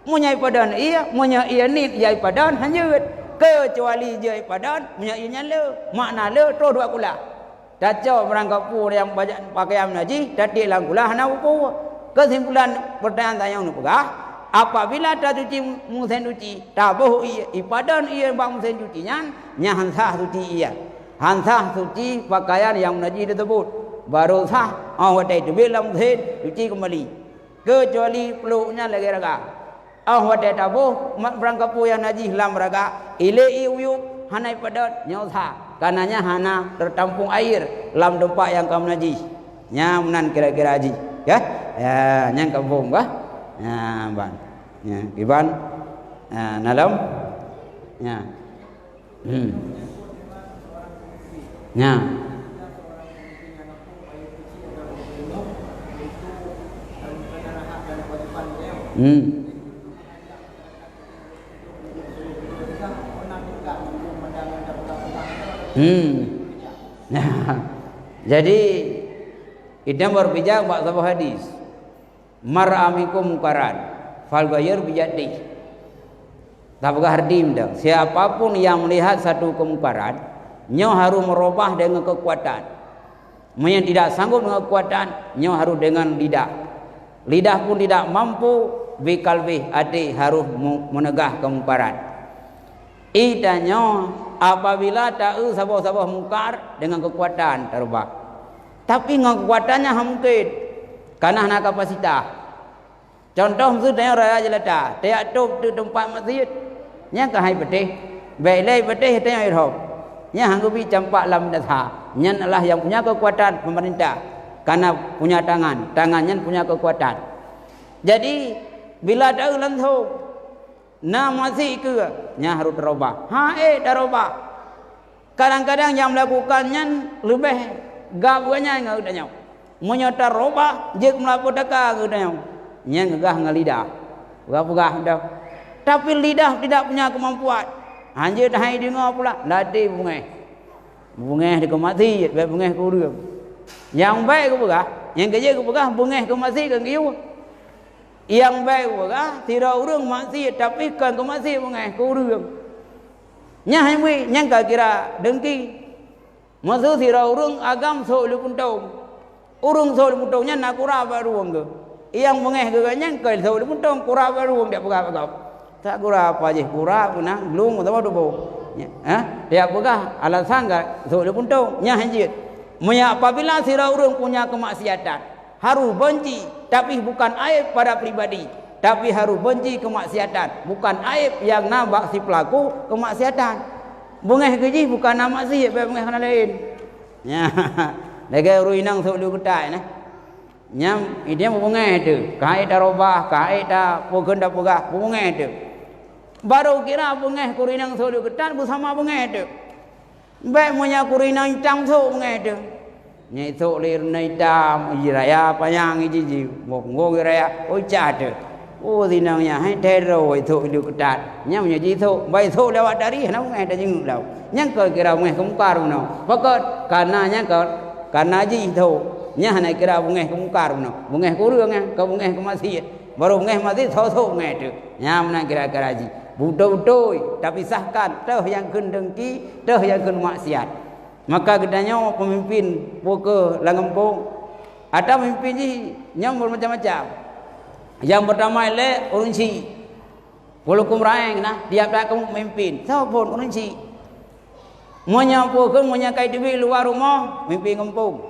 munyai padan iya munya iya nit yai padan hanjut kecuali jai padan munya iya le makna le to 2 kula Daco merangkap pu yang banyak pakaian najis datik langkulah hana upu. Kesimpulan pertanyaan tanya nu pegah. Apabila tak cuci musen cuci, tabuh ia ipadan ia bang musen cucinya, nya hansah suci ia. Hansah suci pakaian yang najis tersebut. Baru sah watai tu bilang musen cuci kembali. Kecuali peluknya lagi raga. Watai tabuh merangkap pu yang najis lam raga. Ile iuyuk hanai padat nyosa. Karenanya hana tertampung air dalam tempat yang kamu najis. Nyaman kira-kira haji. Ya? Ya, yang kampung bah. Ya, ban. Ya, iban. Ya, nalam. Ya. Ya. Jadi idam berbijak bak sebuah hadis mar'amikum mukaran fal bayar bijadi tabgah hardim dah siapapun yang melihat satu kemungkaran nyo harus merubah dengan kekuatan yang tidak sanggup dengan kekuatan nyo harus dengan lidah pun tidak mampu bikalbih adi harus menegah kemungkaran idanyo apabila tak sabah-sabah mungkar dengan kekuatan terubah. Tapi dengan kekuatannya mungkin karena nak kapasitas. Contoh maksudnya raya jelata, tiap top di tempat masjid, nya kahai betih, bailai betih tanya irhab. Nya hanggupi campak lam datha. Nya adalah yang punya kekuatan pemerintah karena punya tangannya punya kekuatan. Jadi bila ada lanthau nah masih ke nya harus terubah terubah kadang-kadang yang melakukannya lebih gabanya enggak udahnya menyata robah jek melaku daka udahnya nya ngegah ngalidah gah dah tapi lidah tidak punya kemampuan hanya dah hai dengar pula ladi bungeh di kemati baik bungeh kurang yang baik ke begah yang kerja ke begah bungeh ke masih ke giu yang baik wala tidak urang maksiat tapi kan ke masih mengai ke urang nya hai nya kira dengki maksud tidak urang agam so lu puntong urang so lu puntongnya nak kura baru ke yang mengai ke nya ke so lu puntong kura baru dia pegah tak kura apa je kura puna belum tahu dobo dia pegah alasan enggak so lu puntong nya hanjit apabila tidak urang punya kemaksiatan harus benci tapi bukan aib pada pribadi tapi harus benci kemaksiatan bukan aib yang nampak si pelaku kemaksiatan bungeh keji bukan nama sih bungeh kana lain nya lagi ruinang sulu ketai nah nyam ide bungeh tu kai darobah kai da pogen da pegah bungeh tu baru kira bungeh kurinang sulu ketai bersama bungeh tu baik monya kurinang cang so bungeh tu Nyai tok lir nai tam raya payang ji một ngô raya ôi cha tu ô thì nào nhà hay thế rồi thôi được đạt nhưng mà gì thôi bây thôi lewat dari nó nghe đã nhưng đâu nhang cờ cái nào nghe không qua đâu nào pokok karena nhang cờ karena gì thôi nhang này cái nào nghe không qua đâu nào nghe cố đường nghe kau nghe không masih baru nghe masih thôi nghe tu nyam nang kira-kira gì betul-betul tapi sahkan teh yang keun dengki teh yang keun maksiat maka gedanya pemimpin poker Langampung ada pemimpin ji yang bermacam-macam. Yang pertama ialah urunci. Walaupun raeng nah, tiap dak kamu memimpin. Siapapun urunci. Menyampurkan menyakai duit luar rumah, memimpin kampung.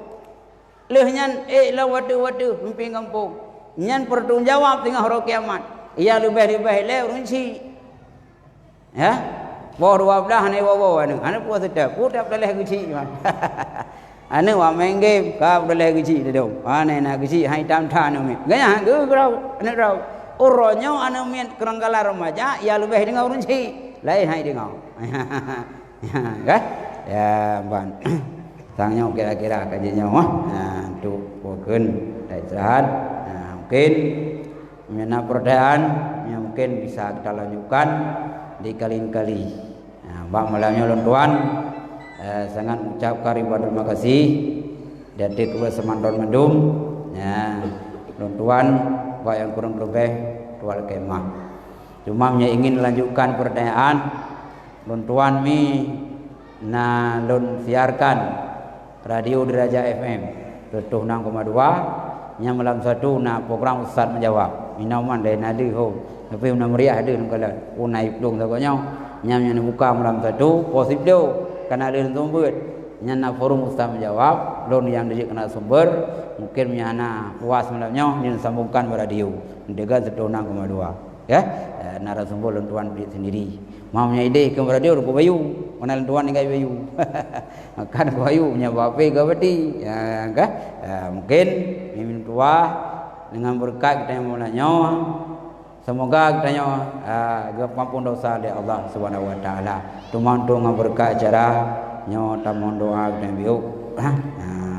Lehnya lah wadu memimpin kampung. Nyan bertanggungjawab tengah hari kiamat. Ia lebih-lebih le urunci. Ya. Baru abdah ni bawa anu. Anu puas sedap. Pudak dah leh guci. Anu wa main game ka boleh guci dong. Ane na guci hai tam than anu. Gaya gu grau anu grau. Uronyo anu mien kerangkala remaja ya lebih dengan urunci. Lain hai dengan. Ya. Ya ban. Tangnya kira-kira kajinya nah tu pokeun da istirahat. Nah mungkin mena perdaan yang mungkin bisa kita lanjutkan di kali-kali. Nah, bang malamnya tuan sangat ucapkan ribuan terima kasih dari kepada Semandon Mendum ya tuan Pak yang kurang lebih tual kemah cuma ingin lanjutkan pertanyaan tuan mi na lon siarkan radio Diraja FM 76,2 yang malam satu na program Ustaz menjawab minuman dari nadi ho tapi una meriah ada kalau unai dong sakonya nyamnya buka malam satu positif karena ada sumber nyana forum Ustaz menjawab lon yang dia kena sumber mungkin nyana puas malamnya ini sambungkan radio dengan 76,2 ya narasumber lon tuan beli sendiri maunya ide ke radio ko bayu mana tuan ngai bayu kan bayu nya bape ke beti ya kan mungkin mimin tua dengan berkat kita yang mulanya semoga kita gampang dosa dari Allah Subhanahu wa taala tumantu dengan berkat acara nyo tamon doa dan biuk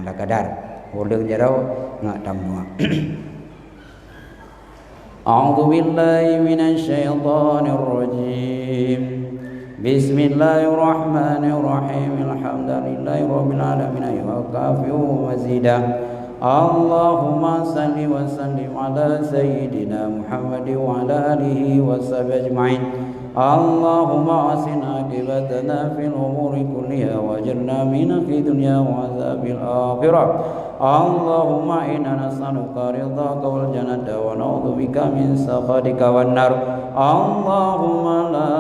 la kadar ulung jarau ngak tamu A'udzu billahi minasy syaithanir rajim Bismillahirrahmanirrahim Alhamdulillahirabbil alamin wa kafiu mazidah Allahumma salli wa sallim ala sayyidina Muhammad wa ala alihi wa sahbihi ajma'in Allahumma asina akibatana fil umuri kulliha wajirna min khizyi dunya wa azabil akhirah Allahumma inna nas'aluka ridhaka wal jannata wa na'udzubika min sakhatika wan nar Allahumma la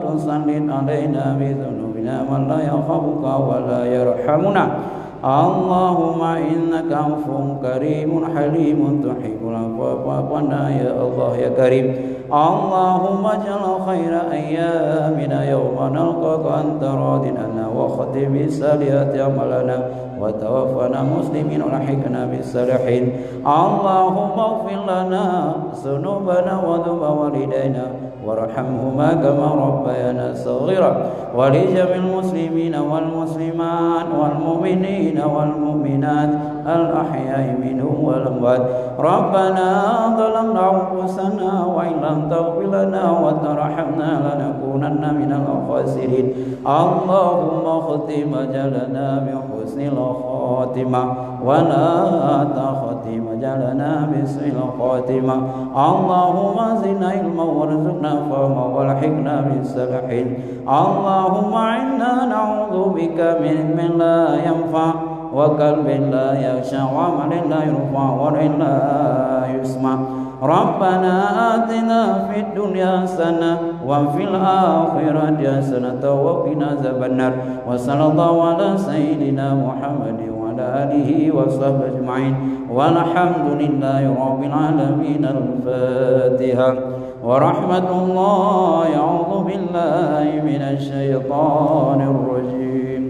tusallit alaina bi dhunubina man la yakhafuka wa la yarhamuna Allahumma innaka afuwwun karimun halimun tuhibbul afwa fa'na ya Allah ya Karim Allahumma ja'al khaira ayyamina yawma nalqaka anta radin anna wa khatim bisalihati amalana wa tawaffana muslimin wa lahikna bisalihin Allahumma ighfir lana dhunubana wa dhunuba walidayna warhamhuma kama rabbayana saghira wa li jamil muslimina wal muslimat wal mu'minina wal mu'minat al ahya'i minhum wal amwat rabbana dhalamna anfusana wa in lam taghfir lana wa tarhamna lanakunanna minal khasirin Allahumma khatim ajalana bi husnil khatimah wa la takhatim ajalana bi su'il khatimah Allahumma zidna ilma warzuqna fahma walhiqna bis salihin Allahumma inna na'udzu bika min la yanfa' wa qalbin la yakhsha wa amalin la yurfa wa la yusma Rabbana atina fid dunya hasanah wa fil akhirati hasanah wa qina azabannar wa sallallahu ala sayyidina Muhammadin wa ala alihi wa sahbihi ajma'in walhamdulillahi rabbil alamin al-Fatihah ورحمة الله أعوذ بالله من الشيطان الرجيم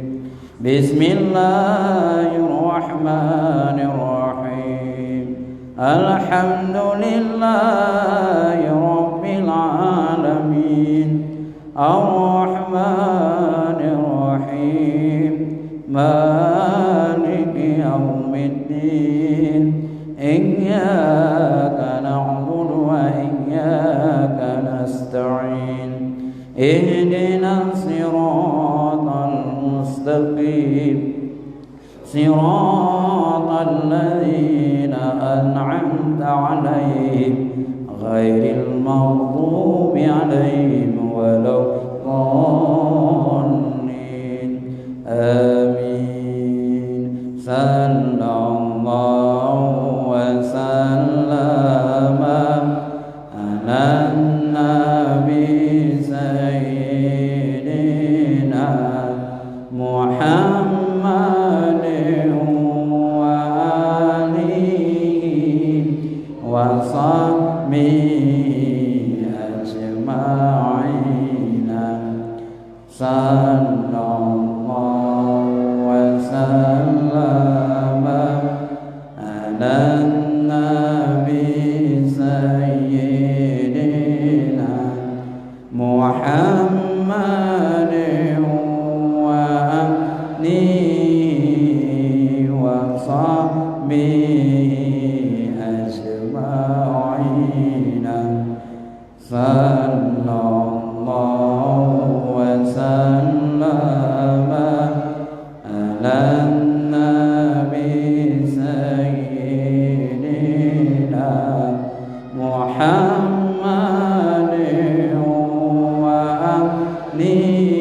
بسم الله الرحمن الرحيم الحمد لله رب العالمين الرحمن الرحيم مالك إياك نعبد وإياك نستعين اهدنا الصراط المستقيم صراط الذين أنعمت عليهم غير المغضوب عليهم ولا الضالين آمين. صلى الله وسلم على النبي سيدنا محمد وآله وصحبه أجمعين. صلى الله وسلم على النبي سيدنا محمد وآله وصحبه أجمعين. صلى الله وسلم على النبي سيدنا محمد وآله